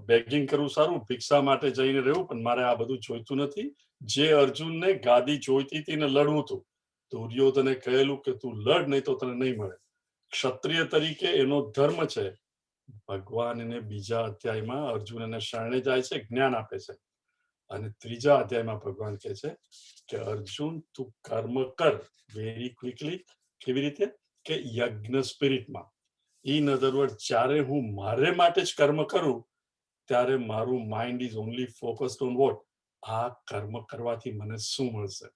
બેગિંગ કરવું સારું, ભિક્ષા માટે જઈને રહેવું, પણ મારે આ બધું જોઈતું નથી. જે અર્જુનને ગાદી જોઈતી હતી ને લડવું હતું, દુર્યોધને કહેલું કે તું લડ, નહીં તો તને નહીં મળે. ક્ષત્રિય તરીકે એનો ધર્મ છે. ભગવાન એને બીજા અધ્યાયમાં અર્જુન એને શરણે જાય છે, જ્ઞાન આપે છે, અને ત્રીજા અધ્યાયમાં ભગવાન કહે છે કે અર્જુન તું કર્મ કર વેરી ક્વિકલી. કેવી રીતે? કે યજ્ઞ સ્પિરિટમાં. ઇન અધર વર્ડ, જ્યારે હું મારે માટે જ કર્મ કરું ત્યારે મારું mind is only focused on vote, આ કર્મ કરવાથી મને શું મળશે.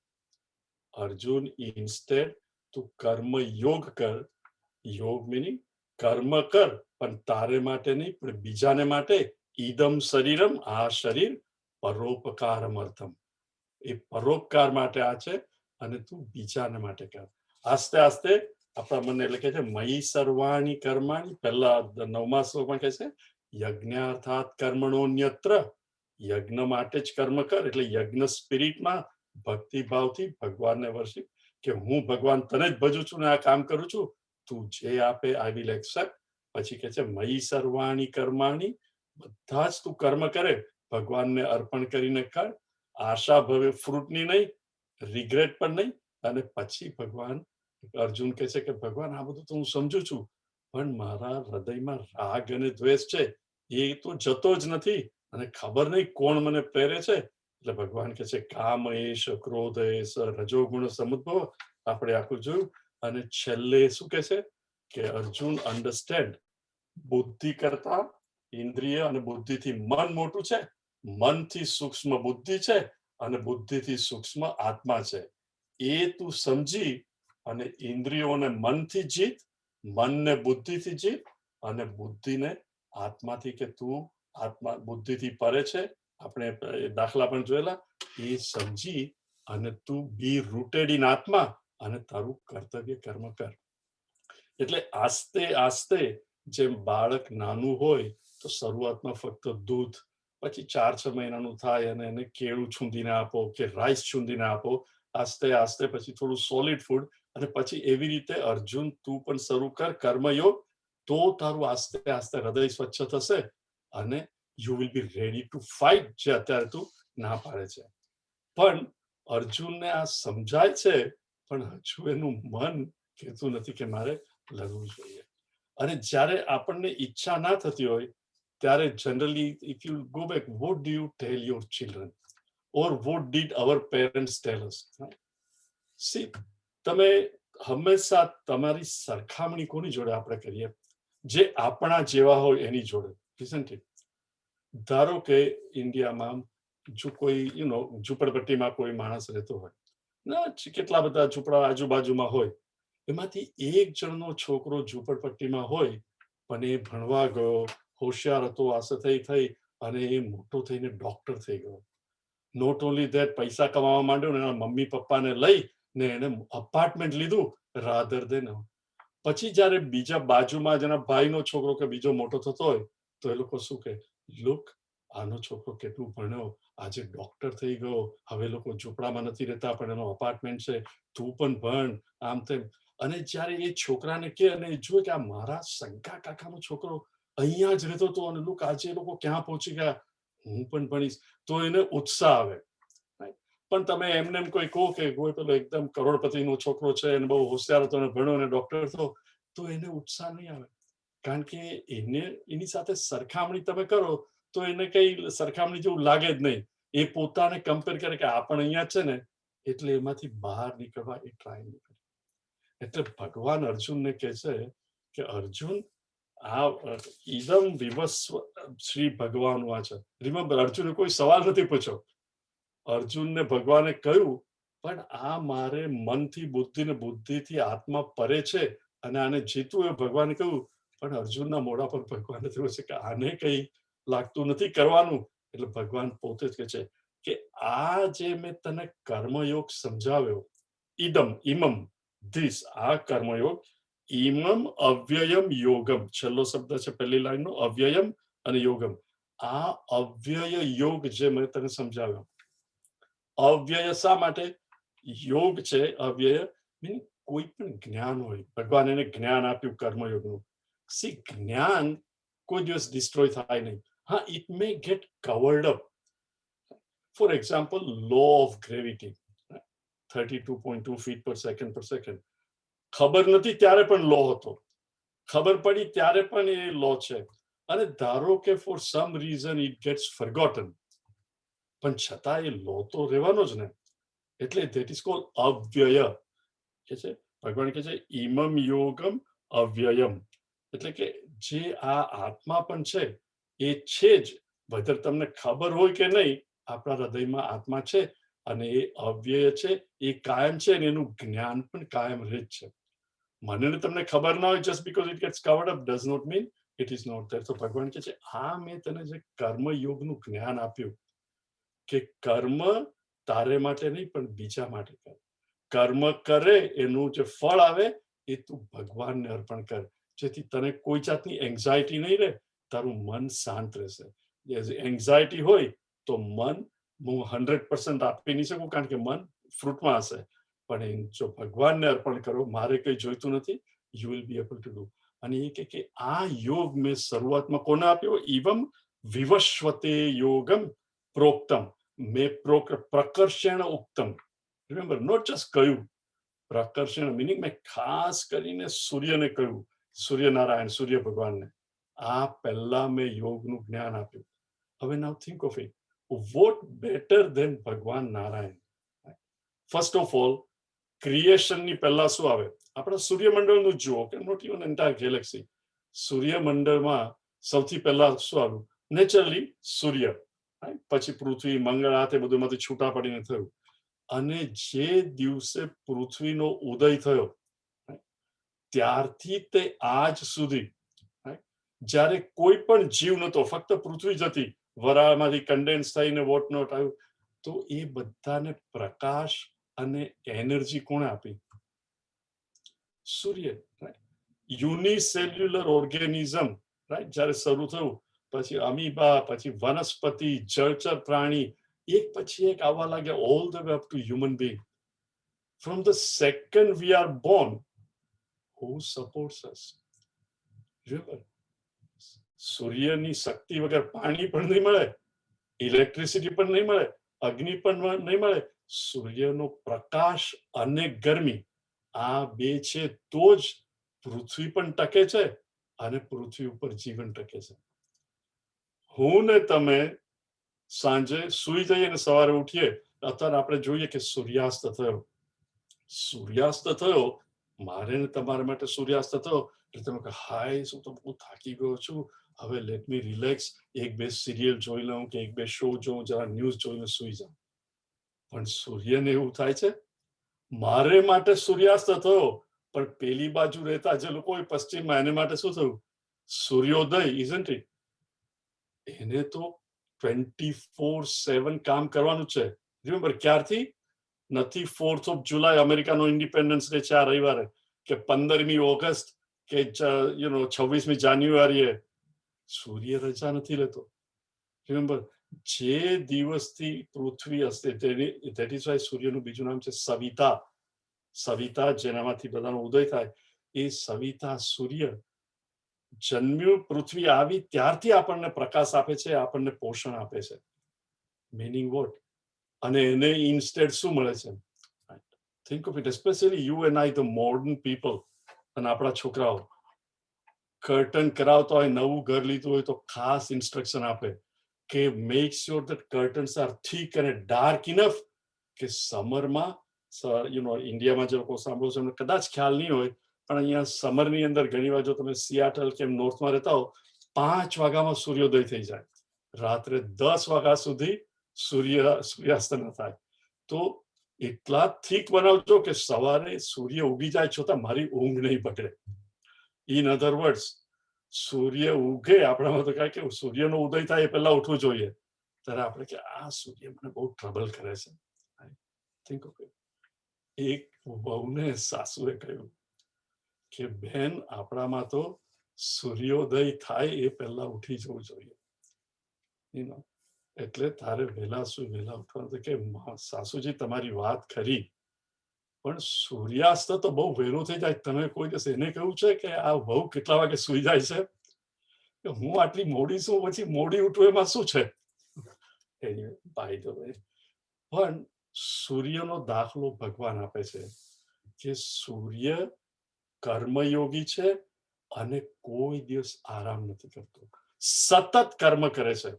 અર્જુન ઇન્સ્ટેડ તું કર્મ યોગ કર. યોગ મિનિંગ કર્મ કર, પણ તારે માટે નહીં, પણ બીજાને માટે. ઈદમ શરીરમ, આ શરીર, પરોપકારમ અર્થમ, એ પરોપકાર માટે આ છે, અને તું બીજાને માટે કર. આસ્તે આસ્તે આપણા મનને, એટલે કે છે મયી સર્વાણી કર્માણી, પહેલા 9મા શ્લોકમાં કહે છે યજ્ઞાર્થાત કર્મણોન્યત્ર, યજ્ઞ માટે જ કર્મ કર. એટલે યજ્ઞ સ્પિરિટમાં ભક્તિભાવથી ભગવાનને વર્શિપ, કે હું ભગવાન તને જ ભજું છું ને આ કામ કરું છું, તું જે આપે આઈ વિલ એક્સેપ્ટ. પછી કહે છે મયી સર્વાણી કર્માણી, બધા જ તું કર્મ કરે ભગવાનને અર્પણ કરીને કર, આશા ભવે ફ્રૂટની નહીં, રિગ્રેટ પણ નહીં. અને પછી ભગવાન, અર્જુન કહે છે કે ભગવાન આ બધું તો હું સમજુ છું, પણ મારા હૃદયમાં રાગ અને દ્વેષ છે, એ તો જતો જ નથી, અને ખબર નહીં કોણ મને પ્રેરે છે. એટલે ભગવાન કહે છે કામ એશ, ક્રોધ એશ, રજોગુણ સમુદ્ભવ, આપણે આખું જોયું. અને છેલ્લે શું કહે છે કે અર્જુન અન્ડરસ્ટેન્ડ, બુદ્ધિ કરતા ઇન્દ્રિય અને બુદ્ધિથી મન મોટું છે, મનથી સૂક્ષ્મ બુદ્ધિ છે, અને બુદ્ધિથી સૂક્ષ્મ આત્મા છે. એ તું સમજી અને ઇન્દ્રિયોને મનથી જીત, મનને બુદ્ધિથી જીત, અને બુદ્ધિને આત્માથી, કે તું આત્મા બુદ્ધિથી પરે છે, આપણે દાખલા પણ જોયેલા, એ સમજી અને તું બી રૂટેડ ઇન આત્મા, અને તારું કર્તવ્ય કર્મ કર. એટલે આસ્તે આસ્તે, જેમ બાળક નાનું હોય તો શરૂઆતમાં ફક્ત દૂધ, પછી 4-6 મહિનાનું થાય અને એને કેળું છૂંદીને આપો કે રાઈસ છૂંદીને આપો, આસ્તે આસ્તે પછી થોડું સોલિડ ફૂડ, અને પછી એવી રીતે અર્જુન તું પણ શરૂ કર કર્મયોગ, તો તારું આસ્તે આસ્તે હૃદય સ્વચ્છ થશે, અને you will be ready to fight, જે અત્યારે તું ના પાડે છે. પણ અર્જુનને આ સમજાય છે, પણ હજુ એનું મન કહેતું નથી કે મારે લડવું જોઈએ. અને જ્યારે આપણને ઈચ્છા ના થતી હોય ત્યારે generally if you go back, what do you tell your children, or what did our parents tell us. See, તમે હંમેશા તમારી સરખામણી કોની જોડે આપણે કરીએ? જે આપણા જેવા હોય એની જોડે. isn't it? ધારો કે ઇન્ડિયામાં જો કોઈ ઝૂંપડપટ્ટીમાં કોઈ માણસ રહેતો હોય, કેટલા બધા ઝૂંપડા આજુબાજુમાં હોય, એમાંથી એક જણનો છોકરો ઝૂંપડપટ્ટીમાં હોય, પણ એ ભણવા ગયો, હોશિયાર હતો, આશે થઈ અને એ મોટો થઈને ડોક્ટર થઈ ગયો. નોટ ઓનલી ધેટ, પૈસા કમાવા માંડ્યો ને એના મમ્મી પપ્પાને લઈ ને એને અપાર્ટમેન્ટ લીધું રાધર દેન. પછી જ્યારે બીજા બાજુમાં જેના ભાઈનો છોકરો કે બીજો મોટો થતો હોય, તો એ લોકો શું કહે, લુક આનો છોકરો કેટલું ભણ્યો, આજે ડોક્ટર થઈ ગયો, હવે લોકો ઝૂંપડામાં નથી રહેતા પણ એનો અપાર્ટમેન્ટ છે, તું પણ ભણ, આમ તેમ. અને જ્યારે એ છોકરાને કે, અને એ જુએ કે આ મારા સગા કાકાનો છોકરો અહીંયા જ રહેતો હતો, અને લુક આજે એ લોકો ક્યાં પહોંચી ગયા, હું પણ ભણીશ, તો એને ઉત્સાહ આવે. right? પણ તમે એમને એમ કોઈ કહો કે કોઈ પેલો એકદમ કરોડપતિનો છોકરો છે અને બહુ હોશિયાર હતો અને ભણ્યો અને ડોક્ટર થયો, તો એને ઉત્સાહ નહીં આવે. કારણ કે એને એની સાથે સરખામણી તમે કરો તો એને કઈ સરખામણી જેવું લાગે જ નહીં. એ પોતાને કમ્પેર કરે કે આ પણ અહીંયા છે ને, એટલે એમાંથી બહાર નીકળવા એ ટ્રાય નહીં કરે. એટલે ભગવાન અર્જુનને કહે છે કે અર્જુન, આ ઈદમ વિવસ્વ શ્રી ભગવાન વાચન. રિમેમ્બર, અર્જુને કોઈ સવાલ નથી પૂછ્યો. અર્જુનને ભગવાને કહ્યું, પણ આ મારે મનથી બુદ્ધિ ને બુદ્ધિથી આત્મા પરે છે અને આને જીતવું એ ભગવાને કહ્યું. પણ અર્જુનના મોઢા પર ભગવાને થયું છે કે આને કઈ લાગતું નથી કરવાનું. એટલે ભગવાન પોતે જ કહે છે કે આ જે મેં તને કર્મયોગ સમજાવ્યો, ઇમમ ધીસ, આ કર્મયોગ, ઇમમ અવ્યયમ યોગમ, છેલ્લો શબ્દ છે પહેલી લાઈનનો, અવ્યયમ અને યોગમ. આ અવ્યય યોગ જે મેં તને સમજાવ્યો, અવ્યય શા માટે યોગ છે? અવ્યય મીન કોઈ પણ જ્ઞાન હોય, ભગવાન એને જ્ઞાન આપ્યું કર્મયોગનું. સી, જ્ઞાન કોઈ દિવસ ડિસ્ટ્રોય થાય નહીં. હા, it may get covered up. For example, law of gravity, 32.2 feet per second. ખબર નથી ત્યારે પણ લો હતો, ખબર પડી ત્યારે પણ એ લો છે. અને ધારો કે for some reason it gets forgotten, પણ છતાં એ લો તો રહેવાનો જ ને. એટલે ધેટ ઇઝ કોલ્ડ અવ્યય. કે છે ભગવાન કહે છે ઇમમ યોગમ અવ્યયમ. એટલે કે જે આ આત્મા પણ છે એ છે જ, વગર તમને ખબર હોય કે નહીં, આપણા હૃદયમાં આત્મા છે અને એ અવ્યય છે, એ કાયમ છે અને એનું જ્ઞાન પણ કાયમ રહે જ છે. મને તમને ખબર ના હોય, just because it gets covered up does not mean it is not there. તો ભગવાન કહે છે આ મેં તને જે કર્મયોગનું જ્ઞાન આપ્યું, કે કર્મ તારે માટે નહીં પણ બીજા માટે કર. કર્મ કરે એનું જે ફળ આવે એ તું ભગવાનને અર્પણ કર, જેથી તને કોઈ જાતની એન્ઝાયટી નહીં રહે, તારું મન શાંત રહેશે. એન્ઝાયટી હોય તો મન, હું 100% આપી નહીં શકું કારણ કે મન ફ્રૂટમાં હશે, પણ જો ભગવાનને અર્પણ કરો, મારે કંઈ જોઈતું નથી, you will be able to do. અને એ કે આ યોગ મેં શરૂઆતમાં કોને આપ્યો? ઇવમ વિવસ્વતે યોગમ પ્રોક્તમ, મેં પ્રકર્ષણ ઉક્તમ. રિમેમ્બર, નોટ જસ્ટ કહ્યું, પ્રકર્ષણ મિનિંગ મેં ખાસ કરીને સૂર્યને કહ્યું, સૂર્યનારાયણ, સૂર્ય ભગવાનને. આ પહેલા મેં યોગનું જ્ઞાન આપ્યું. હવે now think of it, what better than Bhagwan Narayan? First of all, ક્રિએશનની પહેલા શું આવે? આપણા સૂર્યમંડળનું જુઓ, કે નોટ ઇવન એન્ટાયર ગેલેક્સી. સૂર્યમંડળમાં સૌથી પહેલા શું આવ્યું? નેચરલી સૂર્ય, પછી પૃથ્વી, મંગળ, આ તે બધુંમાંથી છૂટા પડીને થયું. અને જે દિવસે પૃથ્વીનો ઉદય થયો ત્યારથી તે આજ સુધી, જ્યારે કોઈ પણ જીવ નહોતો, ફક્ત પૃથ્વી જ હતી, વરાળમાંથી કન્ડેન્સ થઈને વોટ નોટ આવ્યું, તો એ બધાને પ્રકાશ અને એનર્જી કોણે આપી? સૂર્ય. યુનિસેલ્યુલર ઓર્ગેનિઝમ, રાઈટ, જ્યારે શરૂ થયું, પછી અમીબા, પછી વનસ્પતિ, જળચર પ્રાણી, એક પછી એક આવવા લાગ્યા, all the way up to human being. From the second we are Born, who supports us? Remember, સૂર્યની શક્તિ વગર પાણી પણ નહીં મળે, ઇલેક્ટ્રિસિટી પણ નહીં મળે, અગ્નિ પણ નહીં મળે. સૂર્યનો પ્રકાશ અને ગરમી, આ બે છે તો જ પૃથ્વી પણ ટકે છે અને પૃથ્વી ઉપર જીવન ટકે છે. હું ને તમે સાંજે સુઈ જઈએ ને સવારે ઉઠીએ, અત્યારે આપણે જોઈએ કે સૂર્યાસ્ત થયો. સૂર્યાસ્ત થયો, મારે ને તમારા માટે સૂર્યાસ્ત થયો એટલે તમે કહો, હાય, શું તો બહુ થાકી ગયો છું, હવે લેટ મી રિલેક્સ, એક બે સિરિયલ જોઈ લઉં કે એક બે શો જોઉં, જરા ન્યૂઝ જોઈને સુઈ જાઉં. પણ સૂર્યને એવું થાય છે, મારે માટે સૂર્યાસ્ત થયો, પણ પેલી બાજુ રહેતા જે લોકો પશ્ચિમમાં, એને માટે શું થયું? સૂર્યોદય, ઇઝન્ટ ઇટ? એને તો 24/7 કામ કરવાનું છે. રિમેમ્બર, ક્યારથી? નથી 4th of July અમેરિકાનો ઇન્ડિપેન્ડન્સ ડે છે આ રવિવારે, કે 15મી ઓગસ્ટ, કે 26મી જાન્યુઆરીએ. સૂર્ય રજા નથી લેતો. રિમેમ્બર, જે દિવસથી પૃથ્વી હશે, ધેટ ઇઝ વાય સૂર્યનું બીજું નામ છે સવિતા. સવિતા, જેનામાંથી બધાનો ઉદય થાય, એ સવિતા સૂર્ય જન્મ્યું પૃથ્વી આવી ત્યારથી આપણને પ્રકાશ આપે છે, આપણને પોષણ આપે છે. Meaning what? અને એને ઇન્સ્ટેડ શું મળે છે? Think of it, especially you and I, the modern people, અને આપણા છોકરાઓ કર્ટન કરાવતા હોય, નવું ઘર લીધું હોય તો ખાસ ઇન્સ્ટ્રક્શન આપે કે make sure that curtains are thick અને ડાર્ક ઇનફ કે સમરમાં, ઇન્ડિયામાં જે લોકો સાંભળો છો એમને કદાચ ખ્યાલ નહીં હોય, પણ અહીંયા સમરની અંદર ઘણી વાર જો તમે સિયાટલ કે નોર્થમાં રહેતા હો, 5 વાગ્યામાં સૂર્યોદય થઈ જાય, રાત્રે 10 વાગ્યા સુધી સૂર્યાસ્ત ન થાય. તો એટલા થીક બનાવજો કે સવારે સૂર્ય ઉગી જાય છતાં મારી ઊંઘ નહીં બગડે. ઇન અધર વર્ડ્સ, સૂર્ય ઉગે, આપણામાં તો કાંઈ કેવું, સૂર્યનો ઉદય થાય એ પહેલા ઉઠવું જોઈએ, ત્યારે આપણે કે આ સૂર્ય મને બહુ ટ્રબલ કરે છે. Think of it. એક વહુને સાસુએ કહ્યું કે બેન, આપણામાં તો સૂર્યોદય થાય એ પહેલા ઉઠી જવું જોઈએ. એટલે તારે વહેલા ઉઠવાનું. કે સાસુજી તમારી વાત ખરી, પણ સૂર્યાસ્ત તો બહુ વહેલું થઈ જાય. તમે કોઈ દિવસ એને કહ્યું છે કે આ વહુ કેટલા વાગે સુઈ જાય છે? કે હું આટલી મોડી છું, પછી મોડી ઉઠું એમાં શું છે? બાય ધ વે, પણ સૂર્યનો દાખલો ભગવાન આપે છે કે સૂર્ય કર્મયોગી છે અને કોઈ દિવસ આરામ નથી કરતો, સતત કર્મ કરે છે.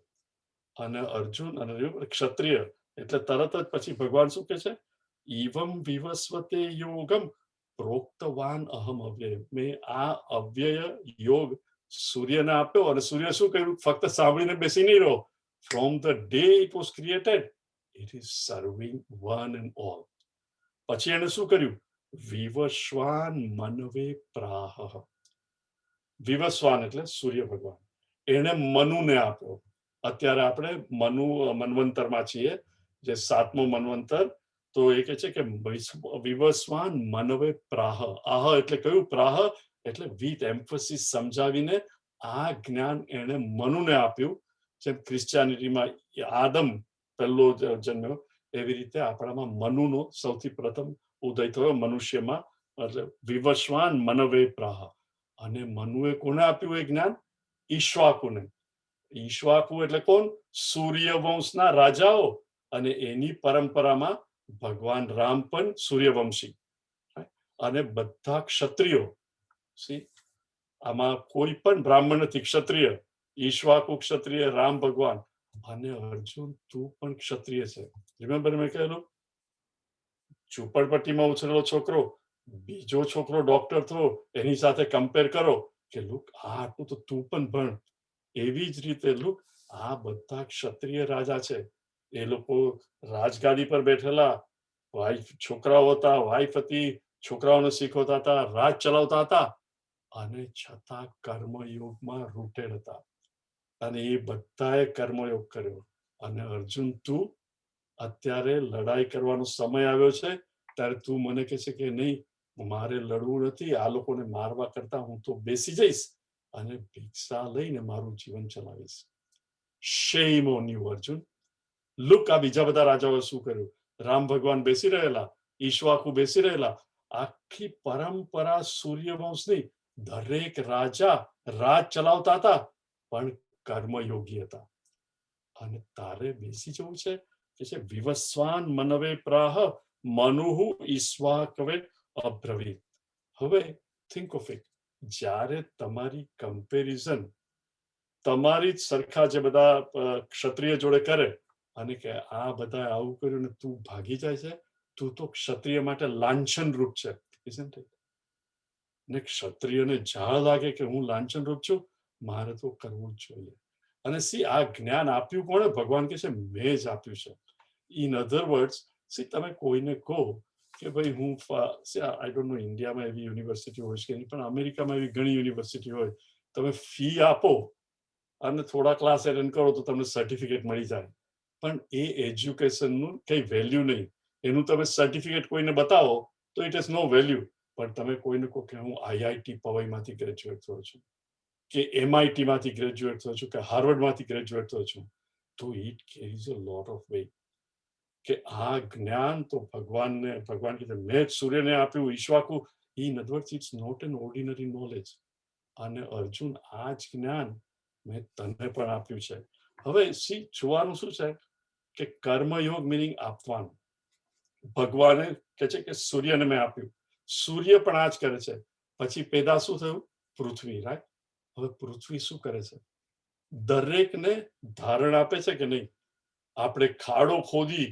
અને અર્જુન અને ક્ષત્રિય એટલે તરત જ પછી ભગવાન શું કે છે? ઈવમ વિવસ્વતે યોગમ પ્રોક્તવાન અહમ અવ્યય. મેં આ અવ્યય યોગ સૂર્યને આપ્યો, અને સૂર્ય શું કહ્યું? ફક્ત સાંભળીને બેસી નહીં રહો. From the day it was created, it is serving one and all. પછી એને શું કર્યું? વિવસ્વાન મનવે પ્રાહ. વિવસ્વાન એટલે સૂર્ય ભગવાન, એને મનુને આપ્યો. અત્યારે આપણે મનવંતરમાં છીએ, જે 7મો મનવંતર. તો એ કહે છે કે વિવસ્વાન મનવે પ્રાહ. આહ એટલે કયું? પ્રાહ એટલે વિથ એમ્ફસિસ સમજાવીને આ જ્ઞાન એને મનુને આપ્યું. જેમ ક્રિશ્ચિયાનિટીમાં આદમ પહેલો જન્મ્યો, એવી રીતે આપણામાં મનુનો સૌથી પ્રથમ ઉદય થયો મનુષ્યમાં. એટલે વિવસ્વાન મનવે પ્રાહ. અને મનુએ કોને આપ્યું એ જ્ઞાન? ઈક્ષ્વાકુને. ઈક્ષ્વાકુ એટલે કોણ? સૂર્યવંશના રાજાઓ, અને એની પરંપરામાં ભગવાન રામ પણ સૂર્યવંશી, અને બધા ક્ષત્રિયો. આમાં કોઈ પણ બ્રાહ્મણ નથી, ક્ષત્રિય. ઈક્ષ્વાકુ ક્ષત્રિય, રામ ભગવાન, અને અર્જુન તું પણ ક્ષત્રિય છે. રિમેમ્બર મેં કહેલું, ઝૂંપડપટ્ટીમાં ઉછરેલો છોકરો બીજો છોકરો ડોક્ટર થયો, એની સાથે કમ્પેર કરો કે લુક આટલું તો તું પણ ભણ. એવી જ રીતે લુક, આ બધા ક્ષત્રિય રાજા છે. એ લોકો રાજગાદી પર બેઠેલા, વાઈફ છોકરાઓ હતા, વાઈફ હતી, છોકરાઓને શીખવતા હતા, રાજ ચલાવતા હતા, અને છતાં કર્મયોગમાં રૂટેડ હતા. અને એ બધાએ કર્મયોગ કર્યો. અને અર્જુન, તું અત્યારે લડાઈ કરવાનો સમય આવ્યો છે, ત્યારે તું મને કહે છે કે નહીં, મારે લડવું નથી, આ લોકોને મારવા કરતા હું તો બેસી જઈશ અને ભિક્ષા લઈને મારું જીવન ચલાવીશ. શેમ ઓન યુ અર્જુન. લુક, આ બીજા બધા રાજાઓએ શું કર્યું? રામ ભગવાન બેસી રહેલા, ઈક્ષ્વાકુ બેસી રહેલા, આખી પરંપરા સૂર્યવંશની, દરેક રાજા રાજ ચલાવતા હતા, પણ કર્મયોગી હતા. અને તારે બેસી જવું છે કે છે વિવસ્વાન મનવે પ્રાહ મનુહુ ઈક્ષ્વાકવે અબ્રવીત. હવે થિંક ઓફ ઇટ, જ્યારે તમારી કમ્પેરિઝન તમારી જ સરખા જે બધા ક્ષત્રિય જોડે કરે, અને કે આ બધા આવું કર્યું ને તું ભાગી જાય છે, તું તો ક્ષત્રિય માટે લાંછન રૂપ છે. ને ક્ષત્રિયને ઝાળ લાગે કે હું લાંછન રૂપ છું, મારે તો કરવું જ જોઈએ. અને સી, આ જ્ઞાન આપ્યું કોણે? ભગવાન કે છે મેં જ આપ્યું છે. ઇન અધર વર્ડ્સ, સી, તમે કોઈને કહો કે ભાઈ હું આઈ ડોન્ટ નો ઇન્ડિયામાં એવી યુનિવર્સિટી હોય છે, પણ અમેરિકામાં એવી ઘણી યુનિવર્સિટી હોય, તમે ફી આપો અને થોડા ક્લાસ એટેન્ડ કરો તો તમને સર્ટિફિકેટ મળી જાય. પણ એ એજ્યુકેશનનું કઈ વેલ્યુ નહીં. એનું તમે સર્ટિફિકેટ કોઈને બતાવો તો ઇટ ઇઝ નો વેલ્યુ. પણ તમે કોઈને કહો કે હું આઈઆઈટી પવાઈમાંથી ગ્રેજ્યુએટ થયો છું, કે MIT માંથી ગ્રેજ્યુએટ થયો છું, કે હાર્વર્ડમાંથી ગ્રેજ્યુએટ થયો છું, તો it carries a lot of weight. કે આ જ્ઞાન તો ભગવાન કીધું મેં જ સૂર્યને આપ્યું, Ikshvaku. In other words, it's not an ordinary knowledge. અને અર્જુન આ જ જ્ઞાન મેં તને પણ આપ્યું છે. હવે જોવાનું શું છે કે કર્મયોગ મિનિંગ આપવાનું. ભગવાને કહે છે કે સૂર્યને મેં આપ્યું, સૂર્ય પણ આ જ કરે છે. પછી પેદા શું થયું? પૃથ્વી, રાઈટ? હવે પૃથ્વી શું કરે છે? દરેકને ધારણ આપે છે કે નહીં? આપણે ખાડો ખોદી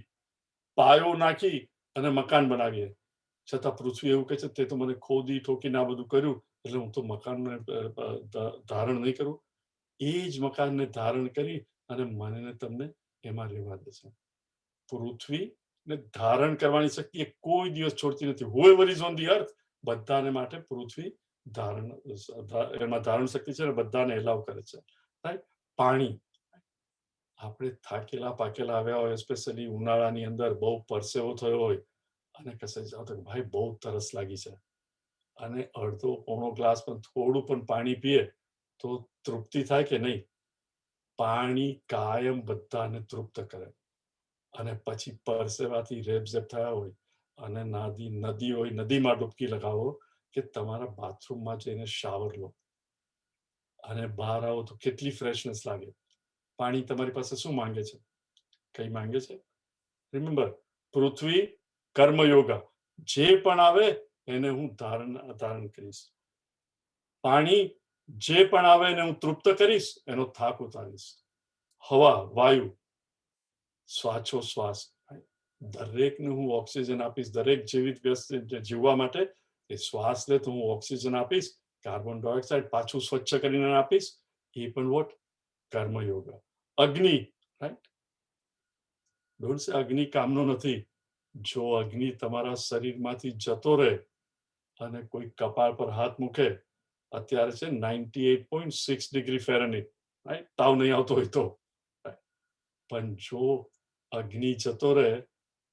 પાયો નાખી અને મકાન બનાવીએ, છતાં પૃથ્વી એવું કહે છે તે તો મને ખોદી ઠોકીને આ બધું કર્યું, એટલે હું તો મકાનને ધારણ નહીં કરું. એ જ મકાનને ધારણ કરી અને મને ને તમને એમાં રહેવા દે છે. પૃથ્વીને ધારણ કરવાની શક્તિ એ કોઈ દિવસ છોડતી નથી. whoever is on the earth, બધાને માટે પૃથ્વી એમાં ધારણ શક્તિ છે અને બધાને એલાવ કરે છે, રાઈટ? પાણી, આપણે થાકેલા પાકેલા આવ્યા હોય, સ્પેશિયલી ઉનાળાની અંદર બહુ પરસેવો થયો હોય અને કશે જાઓ તો ભાઈ બહુ તરસ લાગી છે અને અડધો પોણો ગ્લાસ પણ થોડું પણ પાણી પીએ તો તૃપ્તિ થાય કે નહીં? પાણી કાયમ બધાને તૃપ્ત કરે. અને પછી પરસેવાથી રેબઝેબ થયા હોય અને નદી હોય, નદીમાં ડૂબકી લગાવો કે તમારા બાથરૂમમાં જઈને શાવર લો અને બહાર આવો તો કેટલી ફ્રેશનેસ લાગે. પાણી તમારી પાસે શું માંગે છે? કઈ માંગે છે? રિમેમ્બર, પૃથ્વી કર્મયોગા, જે પણ આવે એને હું ધારણ કરીશ. પાણી જે પણ આવે એને હું તૃપ્ત કરીશ, એનો થાક ઉતારીશ. હવા, વાયુ, શ્વાસ, દરેકને હું ઓક્સિજન આપીશ. દરેક જીવિત વ્યસ્ત જીવવા માટે એ શ્વાસ લે તો હું ઓક્સિજન આપીશ, કાર્બન ડાયોક્સાઇડ પાછું સ્વચ્છ કરીને આપીશ. એ પણ વોટ? કર્મયોગ. અગ્નિ, રાઈટ? ડોન્ટ સે અગ્નિ કામનો નથી. જો અગ્નિ તમારા શરીરમાંથી જતો રહે અને કોઈ કપાળ પર હાથ મૂકે, અત્યારે છે 98.6 ડિગ્રી ફેરનહીટ, રાઈટ? તાવ નહીં આવતો હોય તો. પણ જો અગ્નિ જતો રહે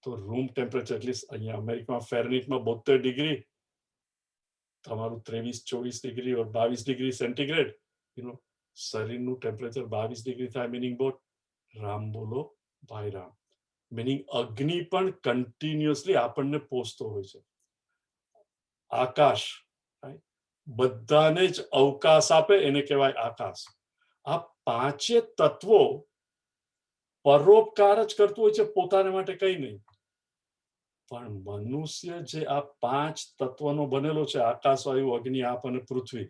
તો રૂમ ટેમ્પરેચર, એટલીસ્ટ અહીંયા અમેરિકામાં ફેરનહીટમાં 72 ડિગ્રી, તમારું 23-24 ડિગ્રી ઓર 22 ડિગ્રી સેન્ટીગ્રેડ, શરીરનું ટેમ્પરેચર 22 ડિગ્રી થાય. મિનિંગ બોટ રામ બોલો ભાઈ રામ. મિનિંગ અગ્નિ પણ કન્ટિન્યુઅસલી આપણને પોષતો હોય છે. આકાશ, બધાને જ અવકાશ આપે એને કહેવાય આકાશ. આ પાંચે તત્વો પરોપકાર જ કરતું હોય છે, પોતાને માટે કઈ નહીં. પણ મનુષ્ય જે આ પાંચ તત્વનો બનેલો છે, આકાશ, વાયુ, અગ્નિ, આપ અને પૃથ્વી,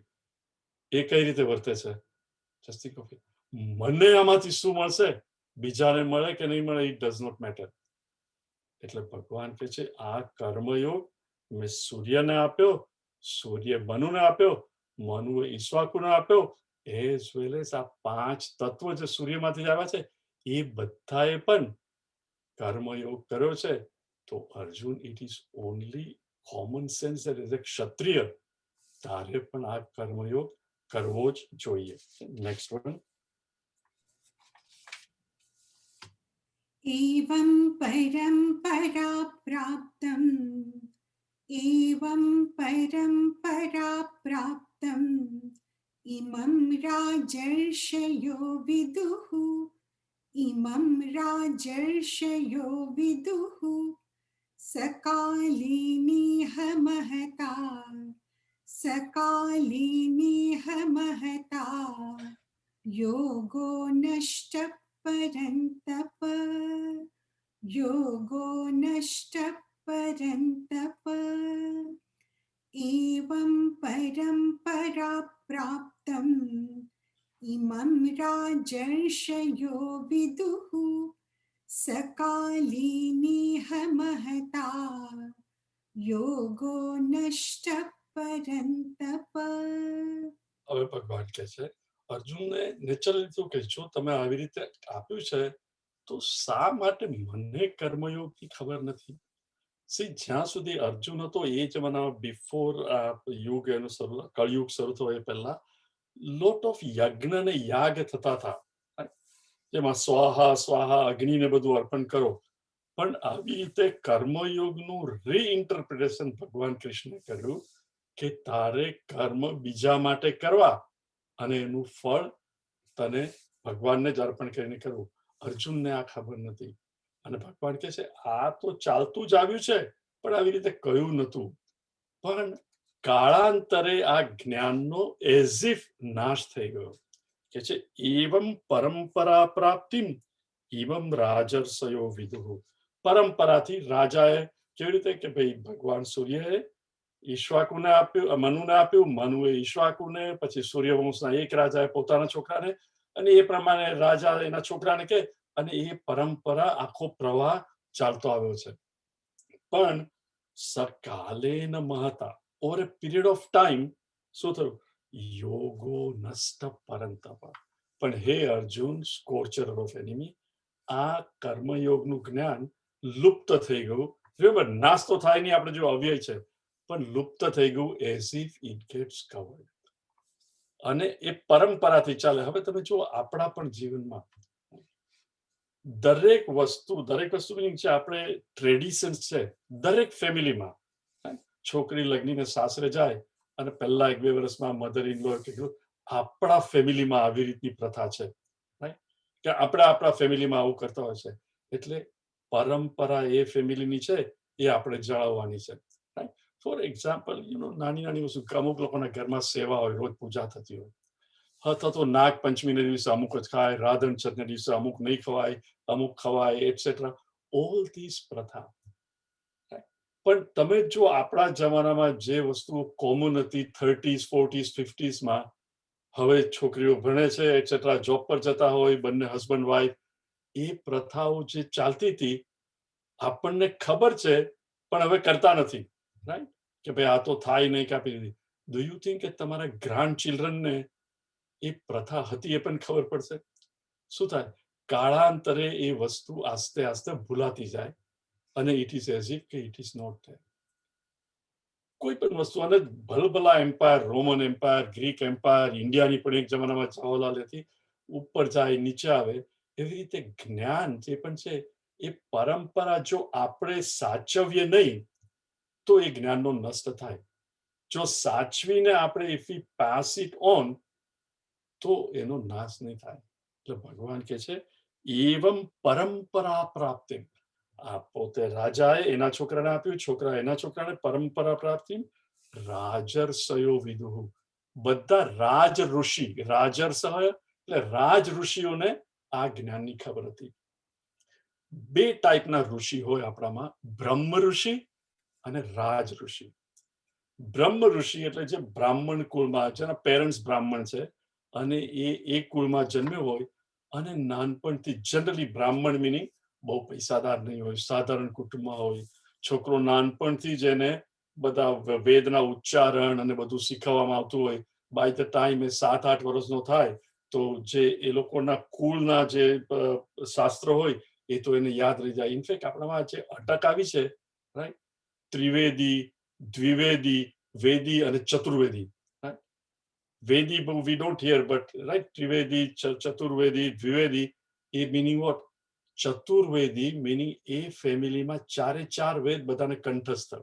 એ કઈ રીતે વર્તે છે? મને આમાંથી શું મળશે, બીજાને મળે કે નહીં મળે, ઇટ ડઝ નોટ મેટર. એટલે ભગવાન કહે છે આ કર્મયોગ મેં સૂર્યને આપ્યો, સૂર્ય મનુને આપ્યો, મનુએ ઈશ્વાકુને આપ્યો, એઝ વેલ એઝ આ પાંચ તત્વ જે સૂર્યમાંથી આવ્યા છે એ બધાએ પણ કર્મયોગ કર્યો છે. તો Arjun, it is only common sense that as a ક્ષત્રિય તારે પણ આ કર્મયોગ કરવો જ જોઈએ. Next one. एवं परम्परा प्राप्तम् एवं परम्परा प्राप्तम् इमं राजर्षयो विदुः इमं राजर्षयो विदुः सकालिनीह महता योगो नष्ट परन्तप योगो नष्ट परन्तप एवं परम्परा प्राप्तम् इमं राजर्षयो विदुः सकालिनीह महता योगो नष्ट परन्तप. હવે ભગવાન કહે છે અર્જુનને નેચરલી શું કે જો તમે આવી રીતે આપ્યું છે તો શા માટે મને કર્મયોગની ખબર નથી? જ્યાં સુધી અર્જુન હતો એ જમાનામાં, બિફોર યુગ એનું કળયુગ શરૂ થયો એ પહેલા લોટ ઓફ યજ્ઞ ને યાગ થતા હતા, જેમાં સ્વાહા સ્વાહા અગ્નિને બધું અર્પણ કરો. પણ આવી રીતે કર્મયોગનું રીઇન્ટરપ્રિટેશન ભગવાન કૃષ્ણે કર્યું કે તારે કર્મ બીજા માટે કરવા અને એનું ફળ તને ભગવાનને જ અર્પણ કરીને કરવું. અર્જુનને આ ખબર નથી અને ભગવાન કહે છે આ તો ચાલતું જ આવ્યું છે પણ આવી રીતે કહ્યું નતું. પણ કાળાંતરે આ જ્ઞાનનો એઝ ઇફ નાશ થઈ ગયો કે છે એવમ પરંપરા પ્રાપ્તિમ એવમ રાજર્ષયો વિદુઃ. પરંપરાથી રાજાએ કેવી રીતે કે ભાઈ ભગવાન સૂર્યએ ઈશ્વાકુને આપ્યું, મનુને આપ્યું, મનુએ ઈશ્વાકુને, પછી સૂર્યવંશના એક રાજાએ પોતાના છોકરાને, અને એ પ્રમાણે રાજા એના છોકરાને કે, અને એ પરંપરા આખો પ્રવાહ ચાલતો આવ્યો છે. પણ સકાલેન મહતા over a period of time શું થયું? યોગો નષ્ટ પરંતપ. પણ હે અર્જુન, સ્કોર્ચર ઓફ એનિમી, આ કર્મયોગનું જ્ઞાન લુપ્ત થઈ ગયું. બરાબર, નાશ તો થાય નહીં, આપણે જો અવ્યય છે, પણ લુપ્ત થઈ ગયું as if it gets covered. અને એ પરંપરાથી ચાલે. હવે તમે જુઓ આપણા પણ જીવનમાં દરેક વસ્તુ છે, આપણે ટ્રેડિશન્સ છે દરેક ફેમિલીમાં. છોકરી લગ્નીને સાસરે જાય અને પહેલા 1-2 વર્ષમાં મધર ઇન લો કીધું આપણા ફેમિલીમાં આવી રીતની પ્રથા છે, કે આપણે આપણા ફેમિલીમાં આવું કરતા હોય છે. એટલે પરંપરા એ ફેમિલીની છે, એ આપણે જાળવવાની છે. ફોર એક્ઝામ્પલ નાની નાની વસ્તુ, અમુક લોકોના ઘરમાં સેવા હોય, રોજ પૂજા થતી હોય, અથવા તો નાગ પંચમીના દિવસે અમુક જ ખાય, રાધન છઠના દિવસે અમુક નહીં ખવાય, અમુક ખવાય, એટસેટ્રા. ઓલ ધીસ પ્રથા. પણ તમે જો આપણા જમાનામાં જે વસ્તુઓ કોમન હતી 30s, 40s, 50sમાં, હવે છોકરીઓ ભણે છે, એટસેટ્રા, જોબ પર જતા હોય, બંને હસબન્ડ વાઈફ, એ પ્રથાઓ જે ચાલતી હતી આપણને ખબર છે, પણ હવે કરતા નથી. રાઈટ, કે ભાઈ આ તો થાય નહીં, કાપી દીધી. ડુ યુ થિંક કે તમારા ગ્રાન્ડ ચિલ્ડ્રનને એ પ્રથા હતી એ પણ ખબર પડશે? શું થાય? કાળાંતરે એ વસ્તુ આસ્તે આસ્તે ભૂલાતી જાય, અને ઇટ ઇઝ એઝ ઇફ કે ઇટ ઇઝ નોટ ધેર. કોઈ પણ વસ્તુ, અને ભલભલા empire, Roman empire, Greek empire, ઇન્ડિયાની પણ એક જમાનામાં જવાહરલાલ હતી, ઉપર જાય નીચે આવે. એવી રીતે જ્ઞાન જે પણ છે, એ પરંપરા જો આપણે સાચવીએ નહીં તો એ જ્ઞાનનો નષ્ટ થાય. જો સાચવીને આપણે if V pass it on તો એનો નાશ નહીં થાય. એટલે ભગવાન કે છે એવમ પરંપરા પ્રાપ્તિ. આ પોતે રાજાએ એના છોકરાને આપ્યું, છોકરા એના છોકરાને, પરંપરા પ્રાપ્તિ રાજર્ષયો વિદુઃ. બધા રાજ ઋષિ, રાજર્ષ એટલે રાજ ઋષિઓને આ જ્ઞાનની ખબર હતી. 2 ટાઈપના ઋષિ હોય આપણામાં, બ્રહ્મ ઋષિ અને રાજ ઋષિ. બ્રહ્મ ઋષિ એટલે જે બ્રાહ્મણ કુળમાં, જેના પેરેન્ટ્સ બ્રાહ્મણ છે અને એ કુળમાં જન્મ્યો હોય, અને નાનપણથી જનરલી બ્રાહ્મણ મિનિંગ બહુ પૈસાદાર નહીં હોય, સાધારણ કુટુંબમાં હોય. છોકરો નાનપણથી જ એને બધા વેદના ઉચ્ચારણ અને બધું શીખવવામાં આવતું હોય. બાય ધ ટાઈમ એ 7-8 વર્ષનો થાય તો જે એ લોકોના કુળના જે શાસ્ત્ર હોય એ તો એને યાદ રહી જાય. ઇનફેક્ટ આપણામાં જે અટક આવી છે, રાઈટ, ત્રિવેદી, દ્વિવેદી, વેદી અને Chaturvedi. Vedi we don't hear, but right, Trivedi, Chaturvedi, Dwivedi, A meaning what? Chaturvedi meaning એ ફેમિલીમાં 4 વેદ બધાને કંઠસ્થ.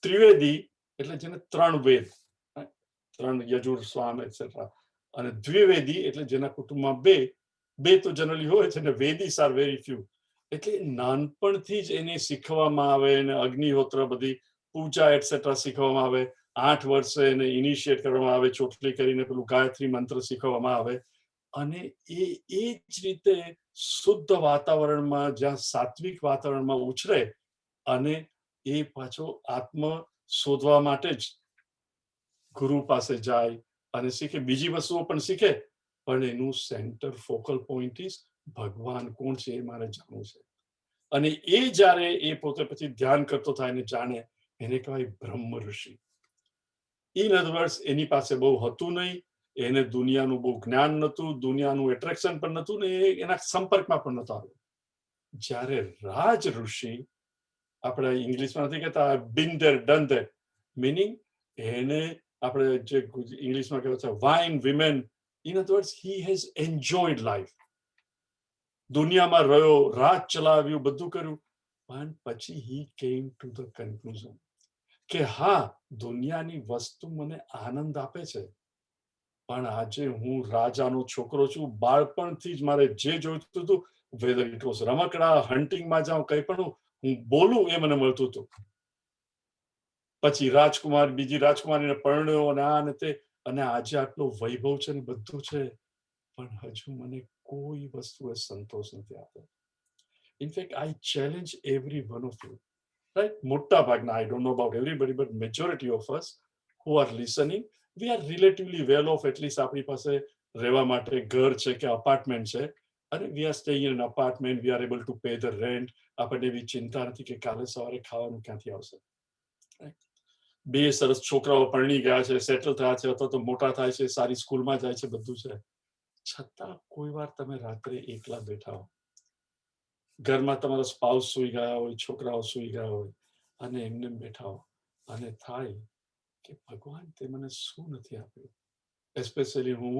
ત્રિવેદી એટલે જેને 3 વેદ, 3 યજુર, સ્વામ, એટસેટ્રા. અને દ્વિવેદી એટલે જેના કુટુંબમાં 2 તો જનરલી હોય છે, ને વેદીસ આર વેરી ફ્યુ. એટલે નાનપણથી જ એને શીખવામાં આવે, અને અગ્નિહોત્ર, બધી પૂજા એટસેટ્રા શીખવામાં આવે. 8 વર્ષે એને ઇનિશિએટ કરવામાં આવે, ચોટલી કરીને પેલું ગાયત્રી મંત્ર શીખવવામાં આવે. અને એ જ રીતે શુદ્ધ વાતાવરણમાં, જ્યાં સાત્વિક વાતાવરણમાં ઉછરે, અને એ પાછો આત્મ શોધવા માટે જ ગુરુ પાસે જાય અને શીખે. બીજી વસ્તુઓ પણ શીખે, પણ એનું સેન્ટર, ફોકલ પોઈન્ટ ઇઝ ભગવાન કોણ છે એ મારે જાણવું છે. અને એ જ્યારે એ પોતે પછી ધ્યાન કરતો થાય ને જાણે, એને કહેવાય બ્રહ્મ ઋષિ. ઇન અધર વર્ડ્સ, એની પાસે બહુ હતું નહીં, એને દુનિયાનું બહુ જ્ઞાન નહોતું, દુનિયાનું એટ્રેક્શન પણ નહોતું, ને એના સંપર્કમાં પણ નહોતો આવ્યો. જ્યારે રાજ ઋષિ, આપણે ઇંગ્લિશમાં નથી કહેતા બીન ધેર ડન ધેટ, મીનિંગ એને આપણે જે ઇંગ્લિશમાં કહેવાય છે wine, women. In other words, he has enjoyed life. દુનિયામાં રહ્યો, રાજ ચલાવ્યું, બધું કર્યું, પણ પછી હી કેમ ટુ ધ કન્ક્લુઝન કે હા, દુનિયાની વસ્તુ મને આનંદ આપે છે, પણ આજે હું રાજાનો છોકરો છું. બાળપણથી જ મારે જે જોઈતું હતું, વેધર ઇટ વોઝ રમકડા, હન્ટિંગમાં જાઉં, કંઈ પણ હું બોલું એ મને મળતું હતું. પછી રાજકુમાર બીજી રાજકુમારીને પરણ્યો અને આ ને તે, અને આજે આટલો વૈભવ છે ને બધું છે, પણ હજુ મને કોઈ વસ્તુએ સંતોષ નથી આપતો. In fact I challenge every one of you, right? મોટા ભાગના, I don't know about everybody, but majority of us who are listening, we are relatively well off. At least આપણી પાસે રહેવા માટે ઘર છે કે અપાર્ટમેન્ટ છે, અને we are staying in an apartment, we are able to pay the rent. આપણને એવી ચિંતા નથી કે કાલે સવારે ખાવાનું ક્યાંથી આવશે. બે સરસ છોકરાઓ પરણી ગયા છે, સેટલ થયા છે, અથવા તો મોટા થાય છે, સારી સ્કૂલમાં જાય છે, બધું છે, છતાં કોઈ વાર તમે રાત્રે એકલા બેઠા હો, ઘરમાં તમારા સ્પાઉસ સૂઈ ગયા હોય, છોકરાઓ સૂઈ ગયા હોય, અને એમને બેઠા હો, અને થાય કે ભગવાન તે મને શું નથી આપ્યું. એસ્પેશિયલી હું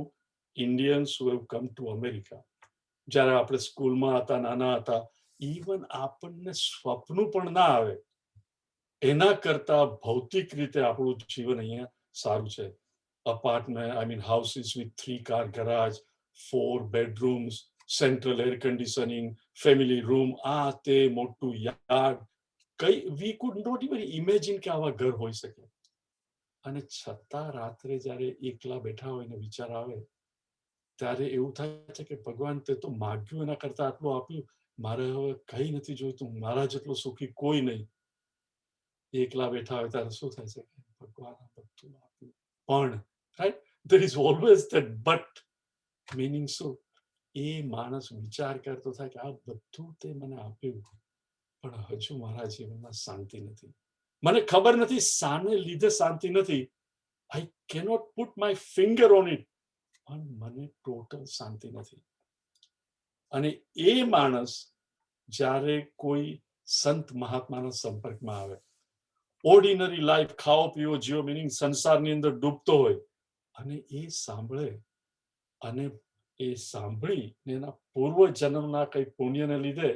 Indians who have come to America, જ્યારે આપણે સ્કૂલમાં હતા, નાના હતા, ઇવન આપણને સ્વપ્ન પણ ના આવે એના કરતા ભૌતિક રીતે આપણું જીવન અહીંયા સારું છે. Apartment, I mean houses with 3 car garage, 4 bedrooms, central air conditioning, family room, આ તે મોટું યાર્ડ, કઈ we could not even imagine કે આવા ઘર હોઈ શકે. અને છતાં રાત્રે જ્યારે એકલા બેઠા હોય ને વિચાર આવે, ત્યારે એવું થાય છે કે ભગવાન તે તો માગ્યું એના કરતા આટલું આપ્યું, મારે હવે કઈ નથી જોઈતું, મારા જેટલું સુખી કોઈ નહીં. એકલા બેઠા હોય ત્યારે શું થાય છે, ભગવાન બધું આપ્યું, પણ right, there is always that but, meaning શું, એ માણસ વિચાર કરતો થાય કે આ બધું તે મને આપ્યું, પણ હજુ મારા જીવનમાં શાંતિ નથી. મને ખબર નથી શાને લીધે શાંતિ નથી. I cannot put my finger on it, પણ મને ટોટલ શાંતિ નથી. અને એ માણસ જ્યારે કોઈ સંત મહાત્માના સંપર્કમાં આવે, ઓર્ડિનરી લાઈફ, ખાઓ પીઓ જીવો, મિનિંગ સંસારની અંદર ડૂબતો હોય, અને એ સાંભળે, અને એ સાંભળી એના પૂર્વ જન્મના કઈ પુણ્યને લીધે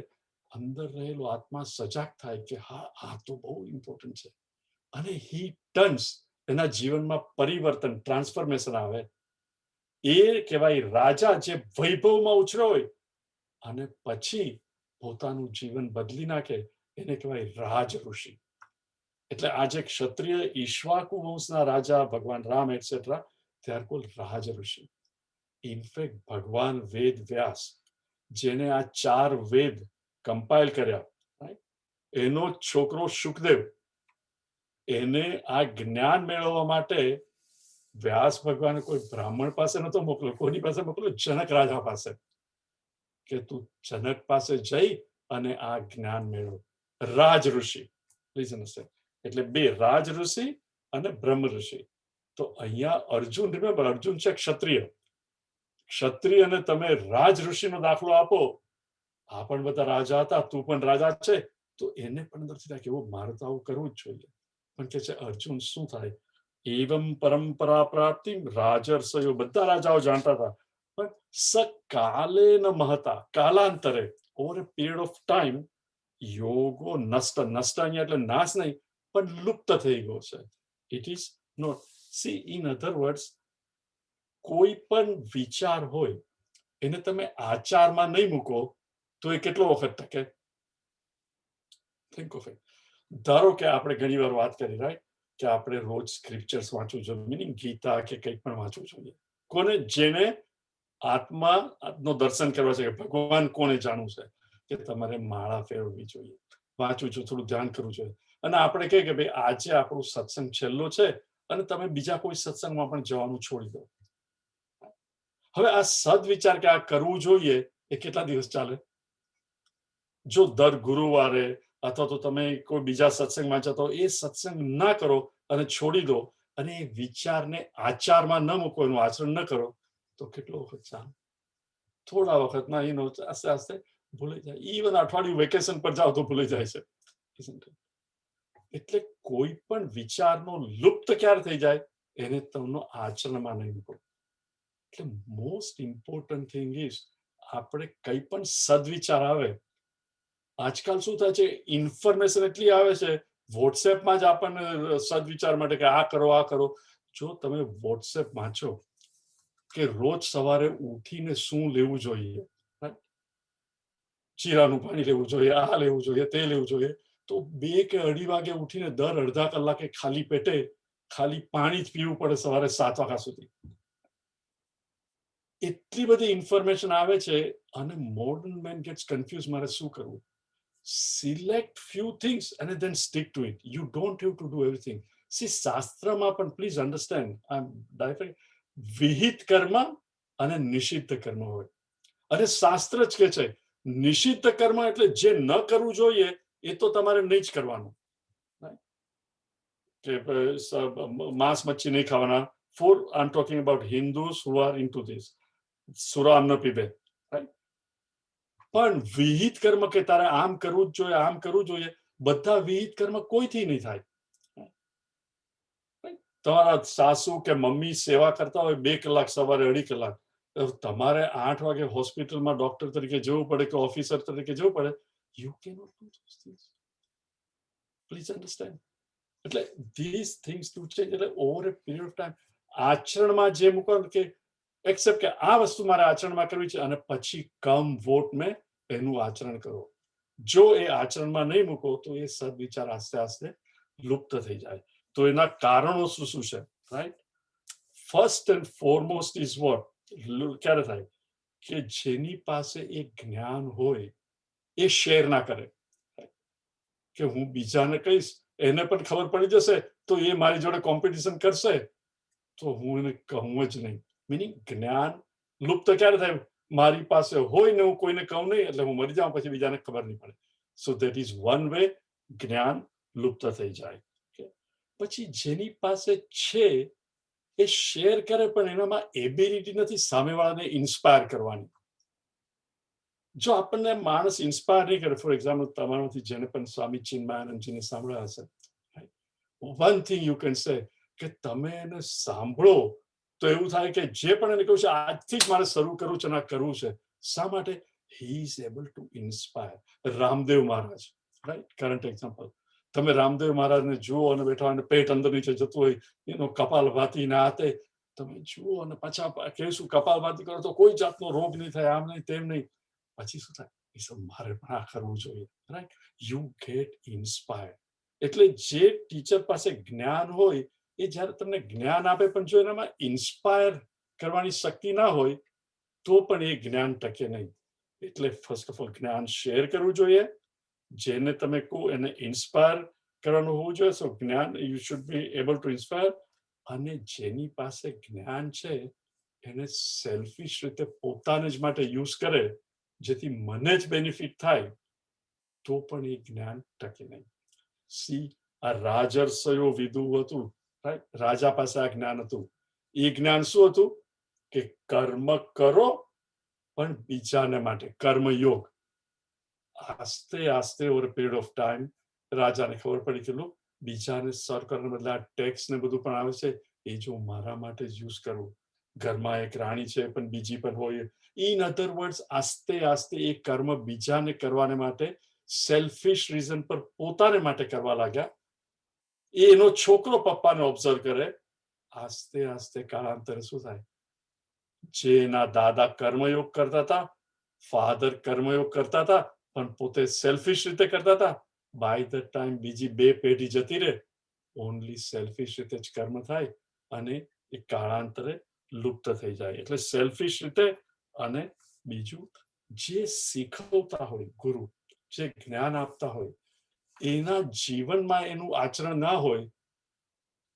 અંદર રહેલો આત્મા સજાગ થાય કે હા, આ તો બહુ ઇમ્પોર્ટન્ટ છે, અને હી ટર્ન્સ, એના જીવનમાં પરિવર્તન, ટ્રાન્સફોર્મેશન આવે. એ કહેવાય રાજા જે વૈભવમાં ઉછર્યો હોય અને પછી પોતાનું જીવન બદલી નાખે, એને કહેવાય રાજ ઋષિ. એટલે આજે ક્ષત્રિય ઈક્ષ્વાકુ વંશના રાજા ભગવાન Ram etcetera, they are called Raj Rishi. In fact ભગવાન વેદ વ્યાસ, જેને આ 4 વેદ કમ્પાઇલ કર્યા, એનો છોકરો શુકદેવ, એને આ જ્ઞાન મેળવવા માટે વ્યાસ ભગવાને કોઈ બ્રાહ્મણ પાસે નતો મોકલ્યો, કોની પાસે મોકલ્યો? જનક રાજા પાસે, કે તું જનક પાસે જઈ અને આ જ્ઞાન મેળવ. રાજ ઋષિ, એટલે 2, રાજ ઋષિ અને બ્રહ્મ ઋષિ. તો અહીંયા અર્જુન, રિમેમ્બર અર્જુન છે ક્ષત્રિય, ક્ષત્રિયને તમે રાજ ઋષિનો દાખલો આપો, આ પણ બધા રાજા હતા, તું પણ રાજા છે, તો એને પણ અંદરથી થાય કે મારે તો આવું કરવું જ જોઈએ. પણ કે છે અર્જુન શું થાય, એવમ પરંપરા પ્રાપ્તિ, રાજર્ષયો બધા રાજાઓ જાણતા હતા, પણ સકાલે ન મહતા, કાલાંતરે, over a period of time, યોગો નષ્ટ, નષ્ટ અહીંયા એટલે નાશ નહીં, પણ લુપ્ત થઈ ગયો છે. It is not, see in other words, કોઈ પણ વિચાર હોય એને તમે આચારમાં નહીં મૂકો તો એ કેટલો વખત ટકે? Think of it. ધારો કે આપણે ઘણી વાર વાત કરી, રાઈટ, કે આપણે રોજ સ્ક્રિપ્ચર્સ વાંચવું જોઈએ, મિનિંગ ગીતા કે કંઈક પણ વાંચવું જોઈએ. કોને? જેને આત્માનો દર્શન કરવા છે, કે ભગવાન કોને જાણવું છે, કે તમારે માળા ફેરવવી જોઈએ, વાંચવું જોઈએ, થોડું ધ્યાન કરવું જોઈએ. અને આપણે કહીએ કે ભાઈ આજે આપણું સત્સંગ છેલ્લો છે, અને તમે બીજા કોઈ સત્સંગમાં પણ જવાનું છોડી દો. હવે આ સદવિચાર કે આ કરવું જોઈએ, એ કેટલા દિવસ ચાલે? જો દર ગુરુવારે અથવા તો તમે કોઈ બીજા સત્સંગમાં જતો, એ સત્સંગ ના કરો અને છોડી દો, અને એ વિચારને આચારમાં ન મૂકો, એનું આચરણ ન કરો, તો કેટલો વખત ચાલે? થોડા વખતમાં એનો આસ્તે આસ્તે ભૂલી જાય. ઇવન અઠવાડિયું વેકેશન પર જાઓ તો ભૂલી જાય છે. એટલે કોઈ પણ વિચારનો લુપ્ત ક્યારે થઈ જાય, એને તમને આચરણમાં નહીં મૂકો. એટલે મોસ્ટ ઇમ્પોર્ટન્ટ થિંગ ઇઝ, આપણે કંઈ પણ સદવિચાર આવે, આજકાલ શું થાય છે, ઇન્ફોર્મેશન એટલી આવે છે, વોટ્સએપમાં જ આપણને સદવિચાર માટે કે આ કરો, આ કરો. જો તમે વોટ્સએપ વાંચો કે રોજ સવારે ઉઠીને શું લેવું જોઈએ, જીરાનું પાણી લેવું જોઈએ, આ લેવું જોઈએ, તે લેવું જોઈએ, તો 2 કે 2:30 વાગે ઉઠીને દર અડધા કલાકે ખાલી પેટે ખાલી પાણી જ પીવું પડે સવારે 7 વાગ્યા સુધી. એટલી બધી ઇન્ફોર્મેશન આવે છે અને મોડર્ન મેન ગેટ્સ કન્ફ્યુઝ, મારે શું કરવું? સિલેક્ટ ફ્યુ થિંગ્સ અને then stick to it. You don't have to do everything. See, શાસ્ત્રમાં પણ પ્લીઝ અન્ડરસ્ટેન્ડ, વિહિત કર્મ અને નિષિદ્ધ કર્મ હોય. અને શાસ્ત્ર જ કે છે નિષિદ્ધ કર્મ એટલે જે ન કરવું જોઈએ એ તો તમારે નહીં જ કરવાનું. કે માંસ મચ્છી નહીં ખાવાના. For I'm talking about Hindus who are into this. સુરા ન પીવે. પણ વિહિત કર્મ કે તારે આમ કરવું જ જોઈએ, આમ કરવું જોઈએ, બધા વિહિત કર્મ કોઈથી નહીં થાય. તમારા સાસુ કે મમ્મી સેવા કરતા હોય 2 કલાક સવારે 2.5 કલાક, તમારે 8 વાગે હોસ્પિટલમાં ડોક્ટર તરીકે જવું પડે કે ઓફિસર તરીકે જવું પડે. You cannot do those things. Please understand. એટલે ધીસ થિંગ્સ ટુ ચેન્જ. એટલે over a period of time આચરણમાં જે મૂકો કે એક્સેપ્ટ કે આ વસ્તુ મારે આચરણમાં કરવી છે અને પછી કમ વોટ મેં એનું આચરણ કરો. જો એ આચરણમાં નહીં મૂકો તો એ સદવિચાર આસ્તે આસ્તે લુપ્ત થઈ જાય. તો એના કારણો શું શું છે? Right. First and foremost is what? ક્યારે થાય કે જેની પાસે એ જ્ઞાન હોય એ શેર ના કરે. કે હું બીજાને કહીશ એને પણ ખબર પડી જશે તો એ મારી જોડે કોમ્પિટિશન કરશે તો હું એને કહું જ નહીં. મીનિંગ જ્ઞાન લુપ્ત ક્યારે થાય? મારી પાસે હોય ને હું કોઈને કહું નહીં એટલે હું મરી જાઉં, પછી બીજાને ખબર નહીં પડે. So that is one way જ્ઞાન લુપ્ત થઈ જાય. પછી જેની પાસે છે એ શેર કરે પણ એનામાં એબિલિટી નથી સામેવાળાને ઇન્સ્પાયર કરવાની. જો આપણને માણસ ઇન્સ્પાયર નહીં કરે, ફોર એક્ઝામ્પલ તમારામાંથી જેને પણ સ્વામી ચિન્મયાનંદજીને સાંભળ્યા હશે, one thing you can say કે તમે એને સાંભળો તો એવું થાય કે જે પણ એને કહ્યું છે આજથી જ મારે શરૂ કરવું છે અને આ કરવું છે. શા માટે? He is able to inspire. Ramdev Maharaj, right, current example. તમે રામદેવ મહારાજને જુઓ અને બેઠા અને પેટ અંદર નીચે જતું હોય, એનો કપાલભાતી ના હાથે તમે જુઓ અને પાછા કહેશું કપાલભાતી કરો તો કોઈ જાતનો રોગ નહીં થાય, આમ નહીં તેમ નહીં. પછી શું થાય? એ સબ મારે પણ આ કરવું જોઈએ. રાઈટ. You get inspired. એટલે જે ટીચર પાસે જ્ઞાન હોય એ જ્યારે તમને જ્ઞાન આપે પણ જો એનામાં ઇન્સ્પાયર કરવાની શક્તિ ના હોય તો પણ એ જ્ઞાન ટકે નહીં. એટલે ફર્સ્ટ ઓફ ઓલ જ્ઞાન શેર કરવું જોઈએ. જેને તમે કહો એને ઇન્સ્પાયર કરવાનું હોવું જોઈએ. સો જ્ઞાન you should be able to inspire. અને જેની પાસે જ્ઞાન છે એને સેલ્ફિશ રીતે પોતાને જ માટે યુઝ કરે જેથી મને જ બેનિફિટ થાય તો પણ એ જ્ઞાન ટકે નહીં. સી, આ રાજર્ષયો વિદુ હતું, રાજા પાસે આ જ્ઞાન હતું. એ જ્ઞાન શું હતું? કે કર્મ કરો પણ બીજાને માટે, કર્મયોગ. આસ્તે આસ્તે ઓવર પીરિયડ ઓફ ટાઈમ રાજાને ખબર પડી કે બીજાને સર્વ કરવાને બદલે આ ટેક્સ ને બધું પણ આવે છે એ જો મારા માટે જ યુઝ કરવું. ઘરમાં એક રાણી છે પણ બીજી પણ હોય. ઇન અધર વર્ડ્સ આસ્તે આસ્તે એ કર્મ બીજાને કરવાને માટે સેલ્ફિશ રીઝન પર પોતાને માટે કરવા લાગ્યા. એનો છોકરો પપ્પાને ઓબ્ઝર્વ કરે. આસ્તે આસ્તે કાળાંતરે શું થાય? જે એના દાદા કર્મયોગ કરતા હતા, ફાધર કર્મયોગ કરતા હતા પણ પોતે સેલ્ફિશ રીતે કરતા હતા. બાય ધ ટાઈમ બીજી 2 પેઢી જતી રહે, ઓનલી સેલ્ફિશ રીતે જ કર્મ થાય અને એ કાળાંતરે લુપ્ત થઈ જાય. એટલે સેલ્ફિશ રીતે. અને બીજું, જે શીખવતા હોય ગુરુ, જે જ્ઞાન આપતા હોય એના જીવનમાં એનું આચરણ ના હોય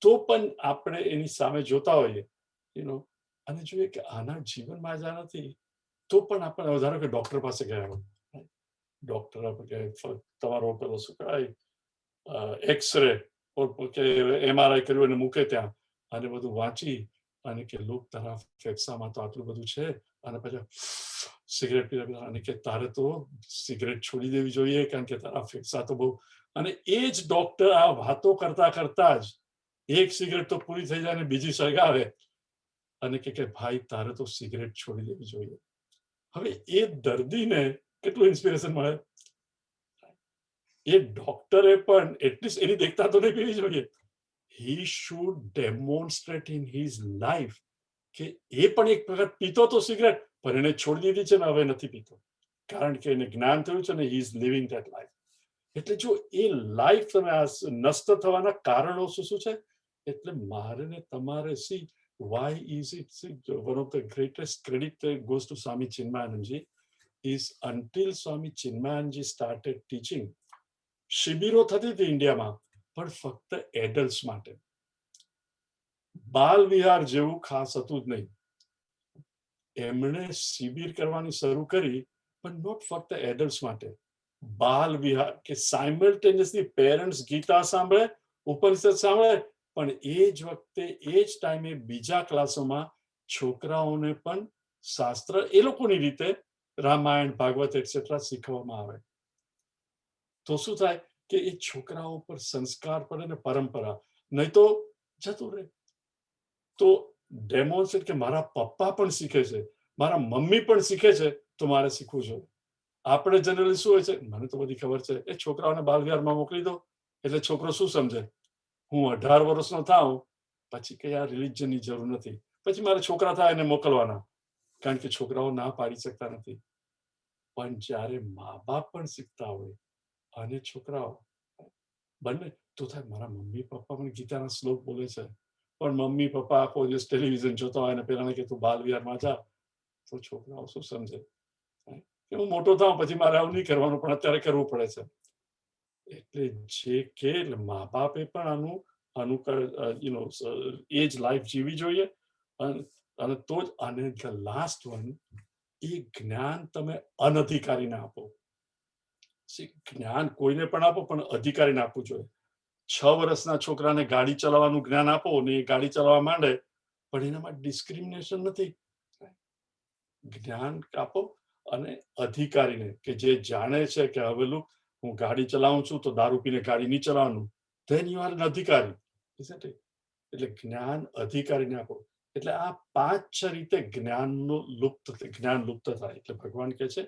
તો પણ આપણે એની સામે જોતા હોઈએ અને જોઈએ કે આના જીવનમાં આજા નથી તો પણ આપણે ધારો કે ડોક્ટર પાસે ગયા હોય, ડોક્ટર તમારો પેલો શું કહેવાય એક્સરે કે MRI કર્યું અને મૂકે ત્યાં અને બધું વાંચી અને કે લોક તારા ફેફસામાં તો આટલું બધું છે અને પછી સિગરેટ પીવા અને કે તારે તો સિગરેટ છોડી દેવી જોઈએ કારણ કે તારા ફેફસા તો બહુ. અને એ જ ડોક્ટર આ વાતો કરતા કરતા જ એક સિગરેટ તો પૂરી થઈ જાય અને બીજી સળગાવે અને કે ભાઈ તારે તો સિગરેટ છોડી દેવી જોઈએ. હવે એ દર્દીને કેટલું ઇન્સ્પિરેશન મળે? એ ડોક્ટરે પણ એટલીસ્ટ એની દેખતા તો નહીં પીવી જોઈએ. he should demonstrate in his life કે એ પણ એક પ્રકાર પીતો તો સિગરેટ પણ એને છોડી દીધી છે ને હવે નથી પીતો કારણ કે એને જ્ઞાન થયું છે ને he is living that life. એટલે જો એ લાઈફ તમે આ નષ્ટ થવાના કારણો શું શું છે, એટલે મારે ને તમારે C why is it, see, one of the greatest credit that goes to Swami Chinmayananji is until Swami Chinmayananji started teaching, શિબિરો થતી હતી ઇન્ડિયામાં, પણ ફક્ત એડલ્ટ્સ માટે. બાલ વિહાર જેવું ખાસ હતું જ નહીં. એમણે શિબિર કરવાની શરૂ કરી, પણ નોટ ફક્ત એડલ્ટ્સ માટે, બાલ વિહાર કે સાયમલ્ટેનિયસલી પેરેન્ટ્સ ગીતા સાંભળે, ઉપનિષદ સાંભળે, પણ એ જ વખતે એ જ ટાઈમે બીજા ક્લાસોમાં છોકરાઓને પણ શાસ્ત્ર એ લોકોની રીતે રામાયણ, ભાગવત એટસેટ્રા શીખવવામાં આવે. તો શું થાય કે એ છોકરાઓ પર સંસ્કાર પડે ને પરંપરા, નહીં તો જતું રહે. તો ડેમોન્સ્ટ્રેટ કે મારા પપ્પા પણ શીખે છે, મારા મમ્મી પણ શીખે છે, તો મારે શીખવું જોઈએ. આપણે જનરલી શું હોય છે, મને તો બધી ખબર છે, એ છોકરાઓને બાલ વિહારમાં મોકલી દો એટલે છોકરો શું સમજે, હું 18 વર્ષનો થાઉં પછી કઈ આ રિલિજનની જરૂર નથી, પછી મારે છોકરા થાય એને મોકલવાના, કારણ કે છોકરાઓ ના પાડી શકતા નથી. પણ જ્યારે મા બાપ પણ શીખતા હોય અને છોકરાઓ બંને, તો થાય મારા મમ્મી પપ્પા પણ ગીતાના શ્લોક બોલે છે, પણ મમ્મી પપ્પા આખો દિવસ ટેલિવિઝન જોતા હોય અને પેલાને કે તું બાલ વિહારમાં જા, તો છોકરાઓ શું સમજે કે હું મોટો થાઉં પછી મારે આવું નહીં કરવાનું, પણ અત્યારે કરવું પડે છે. એટલે જે કે મા બાપે પણ આનું એ જ લાઈફ જીવી જોઈએ. અને તો જ, અને ધ લાસ્ટ વન, એ જ્ઞાન તમે અનધિકારીને આપો. જ્ઞાન કોઈને પણ આપો, પણ અધિકારીને આપવું જોઈએ. 6 વર્ષના છોકરાને ગાડી ચલાવવાનું જ્ઞાન આપો ને એ ગાડી ચલાવવા માંડે, પણ એનામાં ડિસ્ક્રિમિનેશન નથી. જ્ઞાન આપો અને અધિકારીને કે જે જાણે છે કે હવે હું ગાડી ચલાવું છું તો દારૂ પીને ગાડી નહીં ચલાવવાનું, ધેન યુ આર એન અધિકારી. એટલે જ્ઞાન અધિકારીને આપો. એટલે આ 5-6 રીતે જ્ઞાન લુપ્ત થાય. એટલે ભગવાન કહે છે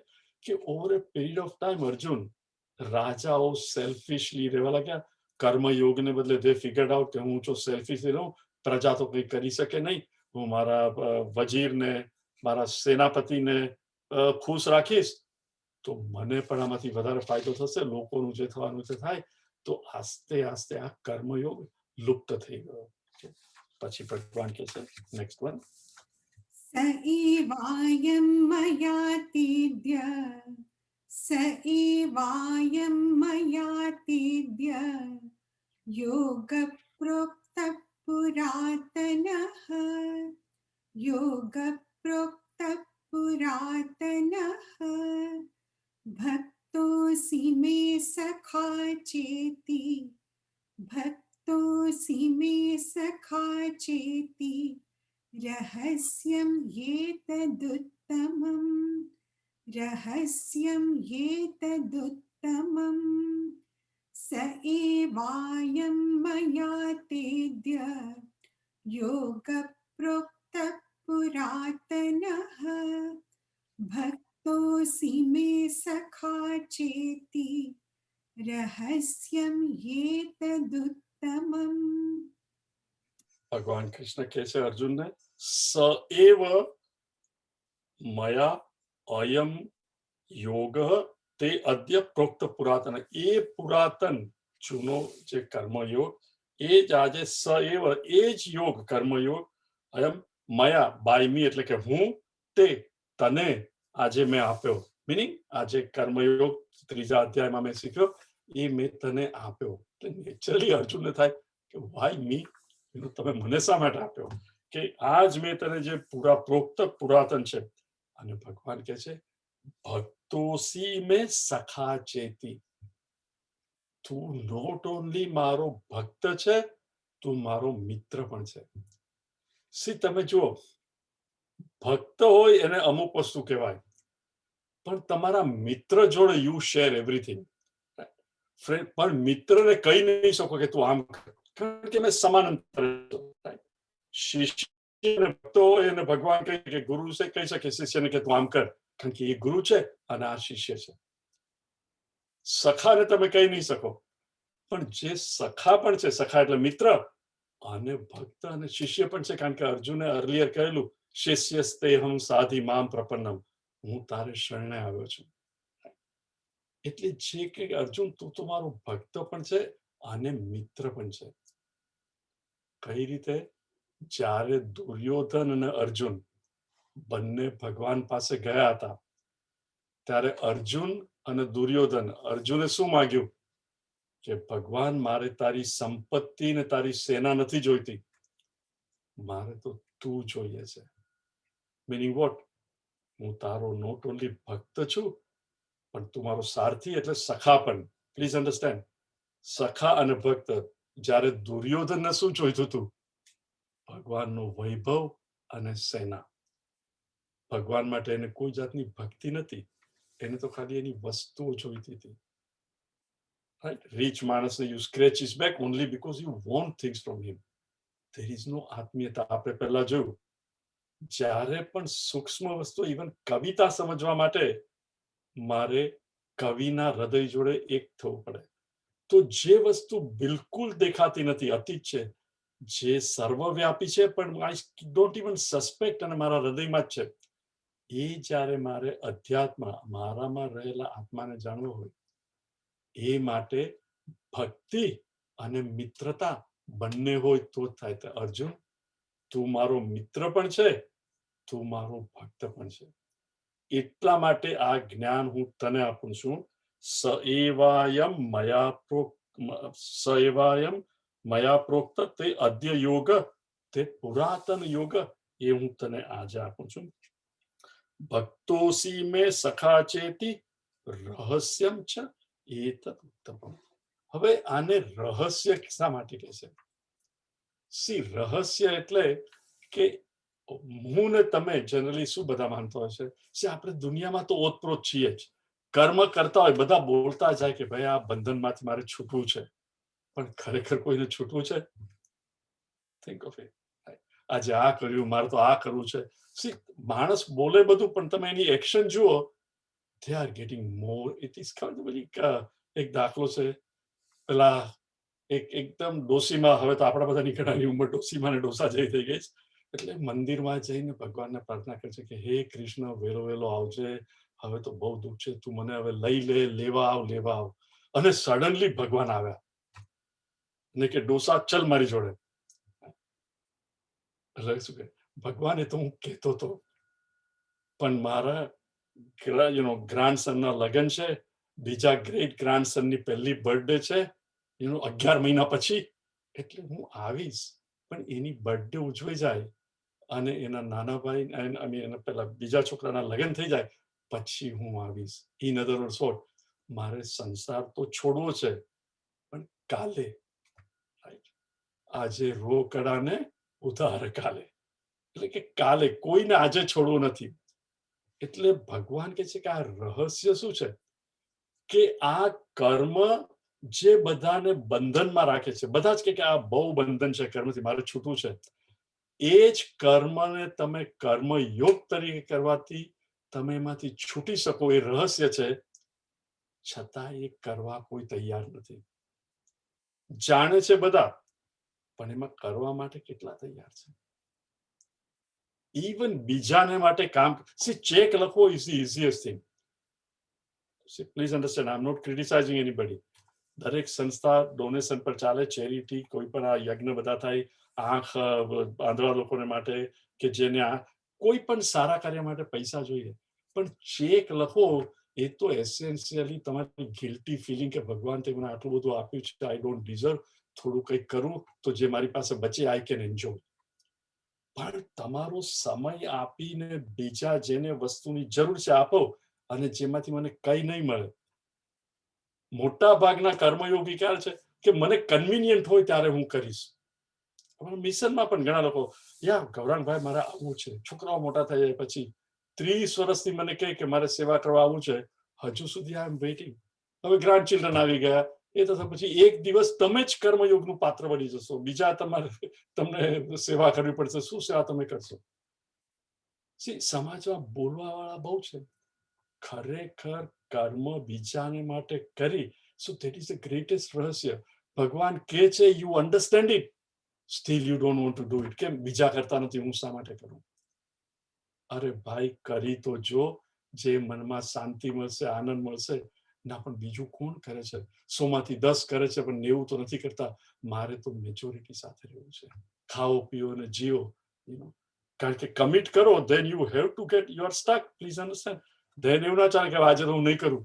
કે over a period of time, Arjun, રાજાઓ સેલ્ફિશલી રહેવા લાગ્યા. કર્મયોગને બદલે દે ફિગર્ડ આઉટ કે હું જો સેલ્ફિશલી રહું, પ્રજા તો કંઈ કરી શકે નહીં, હું મારા વજીરને, મારા સેનાપતિને ખુશ રાખીશ તો મને પણ આમાંથી વધારે ફાયદો થશે, લોકોનું જે થવાનું તે થાય. તો આસ્તે આસ્તે આ કર્મયોગ લુપ્ત થઈ ગયો. પછી ભગવાન કહે છે નેક્સ્ટ વન, स एवायं मयातीद्य स एवायं मयातीद्य योगप्रोक्तः पुरातनः योगप्रोक्तः पुरातनः भक्तोऽसि मे सखा चेति भक्तोऽसि मे सखा चेति रहस्यं एतदुत्तमम् रहस्यं एतदुत्तमम् स एवायं मया तेद्य योगप्रोक्तः पुरातनः भक्तोऽसि मे सखा चेति रहस्यं एतदुत्तमम्. ભગવાન કૃષ્ણ કહે છે અર્જુનને, સ એવ મયા અયમ યોગ તે અદ્ય પ્રોક્ત પુરાતન. એ પુરાતન જૂનો જે કર્મયોગ, એ જ આજે સ એવ, એ જ યોગ કર્મયોગ, અયમ મયા બાય મી, એટલે કે હું, તે તને આજે મેં આપ્યો. મિનિંગ આજે કર્મયોગ 3જા અધ્યાયમાં મેં શીખ્યો, એ મેં તને આપ્યો. એટલે નેચરલી અર્જુનને થાય કે વાય મી, તમે મને શા માટે આપ્યો, કે આજ મેં તને જે પ્રોક્ત પુરાતન છે. અને ભગવાન કહે છે ભક્તોસી મેં સખા ચેતી, તું નોટ ઓનલી મારો ભક્ત છે, તું મારો મિત્ર પણ છે. સી તમે જુઓ, ભક્ત હોય એને અમુક વસ્તુ કહેવાય, પણ તમારા મિત્ર જોડે યુ શેર એવરીથિંગ. પણ મિત્રને કહી નહીં શકો કે તું આમ, કારણ કે મેં સમાનાંતર. શિષ્ય ભક્તો એને ભગવાન કહે કે ગુરુ છે કહી શકે શિષ્યને કે તું આમ કર, કારણ કે એ ગુરુ છે અને આ શિષ્ય છે. સખાને તમે કહી નહીં શકો, પણ જે સખા પણ છે, સખા એટલે મિત્ર, અને ભક્ત અને શિષ્ય પણ છે, કારણ કે અર્જુને અર્લિયર કહેલું શિષ્યસ્તેહમ સાધિ મામ પ્રપન્નમ, હું તારે શરણે આવ્યો છું. એટલે જે કે અર્જુન તું તો મારો ભક્ત પણ છે અને મિત્ર પણ છે. કઈ રીતે? જ્યારે દુર્યોધન અને અર્જુન બંને ભગવાન પાસે ગયા હતા ત્યારે અર્જુન અને દુર્યોધન, અર્જુને શું માંગ્યું કે ભગવાન મારે તારી સંપત્તિ ને તારી સેના નથી જોઈતી, મારે તો તું જોઈએ છે. Meaning what? હું તારો નોટ ઓનલી ભક્ત છું પણ તું મારો સારથી એટલે સખા પણ. પ્લીઝ અન્ડરસ્ટેન્ડ, સખા અને ભક્ત. જ્યારે દુર્યોધનને શું જોઈતું હતું? ભગવાનનો વૈભવ અને સેના. ભગવાન માટે એને કોઈ જાતની ભક્તિ નથી, એને તો ખાલી એની વસ્તુઓ જોઈતી હતી. રાઈટ? રીચ માણસને you scratch his back only because you want things from him. There is no આત્મીયતા. આપણે પહેલા જોયું, જ્યારે પણ સૂક્ષ્મ વસ્તુ, ઇવન કવિતા સમજવા માટે મારે કવિના હૃદય જોડે એક થવું પડે. તો જે વસ્તુ બિલકુલ દેખાતી નથી, અતીત છે, જે સર્વવ્યાપી છે પણ આઈ ડોન્ટ ઇવન સસ્પેક્ટ અને મારા હૃદયમાં જ છે, એ જ્યારે મારે અધ્યાત્મ, મારામાં રહેલા આત્માને જાણવો હોય, એ માટે ભક્તિ અને મિત્રતા બંને હોય તો જ થાય. તો અર્જુન, તું મારો મિત્ર પણ છે, તું મારો ભક્ત પણ છે. એટલા માટે આ જ્ઞાન હું તને આપું છું. સ એવાયમ મયા પ્રોક્ત તે અદ્ય યોગ, તે પુરાતન યોગ, એ હું તને આજે આપું છું. ભક્તોસી મે સખા ચેતી રહસ્યમ ચ એતત ઉત્તમમ. હવે આને રહસ્ય શા માટે કહે છે? સી, રહસ્ય એટલે કે હું ને તમે જનરલી શું બધા માનતો હોય છે, આપણે દુનિયામાં તો ઓતપ્રોત છીએ જ, કર્મ કરતા હોય, બધા બોલતા જાય કે ભાઈ આ બંધનમાંથી મારે છૂટવું છે, પણ ખરેખર કોઈને છૂટવું છે? Think of it. આજે આ કર્યું, મારે તો આ કરવું છે. સી, માણસ બોલે બધું પણ તમે એની એક્શન જુઓ, they are getting more. It is kind of એક દાખલો છે, પેલા એકદમ ડોસીમાં, હવે તો આપણા બધાની ઘણાની ઉંમર ડોસીમાં ને ડોસા જેવી થઈ ગઈ, એટલે મંદિરમાં જઈને ભગવાનને પ્રાર્થના કરે છે કે હે કૃષ્ણ, વેલો વેલો આવજે, હવે તો બહુ દુઃખ છે, તું મને હવે લઈ લે, લેવા આવ. અને સડનલી ભગવાન આવ્યા ને કે ડોસા ચલ મારી જોડે. એટલે શું કે ભગવાને તો હું કહેતો હતો, પણ મારા ગ્રાન્ડસનના લગ્ન છે, બીજા ગ્રેટ ગ્રાન્ડસનની પહેલી બર્થડે છે, 11 મહિના પછી, એટલે હું આવીશ, પણ એની બર્થડે ઉજવાઈ જાય અને એના નાના ભાઈ એના પેલા બીજા છોકરાના લગ્ન થઈ જાય પછી હું આવીશ. In other words what? મારે સંસાર તો છોડવો છે, પણ કાલે. રાઈટ? આજે રોકડાને ઉધાર કાલે, એટલે કે કાલે, કોઈને આજે છોડવું નથી. એટલે ભગવાન કહે છે કે આ રહસ્ય શું છે કે આ કર્મ જે બધાને બંધનમાં રાખે છે, બધા જ કે આ બહુ બંધન છે કર્મથી, મારે છૂટવું છે, એ જ કર્મને તમે કર્મયોગ તરીકે કરવાથી તમે એમાંથી છૂટી શકો, એ રહસ્ય છે. છતાં એ કરવા કોઈ તૈયાર નથી. જાણે છે બધા, પણ એમાં કરવા માટે કેટલા તૈયાર છે? ઇવન બીજાને માટે કામ, ચેક લખવો is the easiest thing. Please understand, I am not criticising anybody. દરેક સંસ્થા ડોનેશન પર ચાલે, ચેરિટી, કોઈ પણ આ યજ્ઞ બધા થાય, આંખ આંધળા લોકોને માટે, કે જેને કોઈ પણ સારા કાર્ય માટે પૈસા જોઈએ, પણ ચેક લખો એ તો એસેન્શિયલી તમારી ગિલ્ટી ફિલિંગ કે ભગવાન તે મને આટલું બધું આપ્યું છે, આઈ ડોન્ટ ડિઝર્વ, થોડું કંઈક કરું તો જે મારી પાસે બચે આઈ કેન એન્જોય. પણ તમારો સમય આપીને બીજા જેને વસ્તુની જરૂર છે આપો, અને જેમાંથી મને કંઈ નહીં મળે. મોટા ભાગના કર્મયોગી ખ્યાલ છે કે મને કન્વિનિયન્ટ હોય ત્યારે હું કરીશ. મિશનમાં પણ ઘણા લોકો, યા ગૌરાંગભાઈ મારે આવવું છે, છોકરાઓ મોટા થઈ જાય પછી 30 વર્ષથી મને કહે કે મારે સેવા કરવા આવવું છે, હજુ સુધી આઈ એમ વેઇટિંગ. હવે ગ્રાન્ડ ચિલ્ડ્રન આવી ગયા, એ તો પછી એક દિવસ તમે જ કર્મયોગનું પાત્ર બની જશો, બીજા તમને સેવા કરવી પડશે. શું સેવા તમે કરશો? સમાજમાં બોલવા વાળા બહુ છે, ખરેખર કર્મ બીજાને માટે કરી, so that is the greatest રહસ્ય. ભગવાન કે છે you understand it, steel you don't want to do it. કેમ? બીજા કરતા નથી, હું શા માટે કરું? અરે ભાઈ, કરી તો જો, જે મનમાં શાંતિ મળશે, આનંદ મળશે, ના પણ બીજું કોણ કરે છે? 100 માંથી 10 કરે છે પણ 90 તો નથી કરતા. મારે તો મેજોરિટી સાથે રહેવું છે. ખાઓ પીઓ અને જીવો. કારણ કે કમિટ કરો then you have to get you are stuck, please understand. then એવું ના ચાલે કે આજે તો હું નહીં કરું.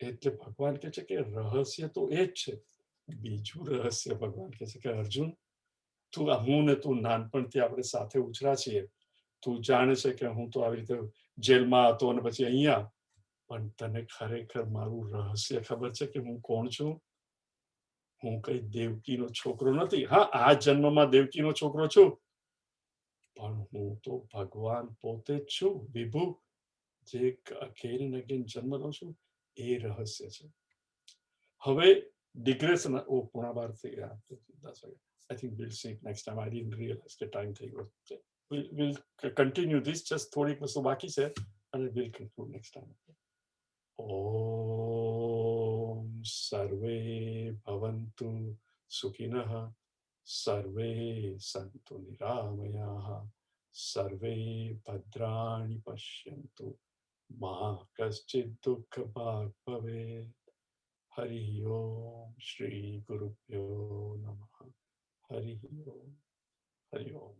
એટલે ભગવાન કહે છે કે રહસ્ય તો એ જ છે. બીજું રહસ્ય ભગવાન કહે છે કે અર્જુન, હું ને તું નાનપણથી આપણે સાથે ઉછરા છીએ. તું જાણે છે કે હું તો આવી રીતે જેલમાં હતો અને પછી અહીંયા. પણ તને ખરેખર મારું રહસ્ય ખબર છે કે હું કોણ છું? હું કઈ દેવકીનો છોકરો નથી. હા, આ જન્મમાં દેવકીનો છોકરો છું, પણ હું તો ભગવાન પોતે જ છું, વિભુ, જે અગેન એન્ડ અગેન જન્મ લઉં છું. એ રહસ્ય છે. હવે ડિગ્રેશન પોણા 12 થઈ ગયા, 10 વાગ્યા. I think we'll see it next time. I didn't realize the time થઈ ગયો. We'll continue this. Just થોડીક વસ્તુ બાકી છે અને we'll conclude next time. ઓમ સર્વે ભવન્તુ સુખિનઃ, સર્વે સંતુ નિરામયાઃ, સર્વે ભદ્રાણિ પશ્યन्तુ, મા કશ્ચિદ દુઃખ ભાગ ભવેત. હરિ ઓમ શ્રી ગુરુભ્યો નમઃ. હરિ ઓમ. હરિ ઓમ.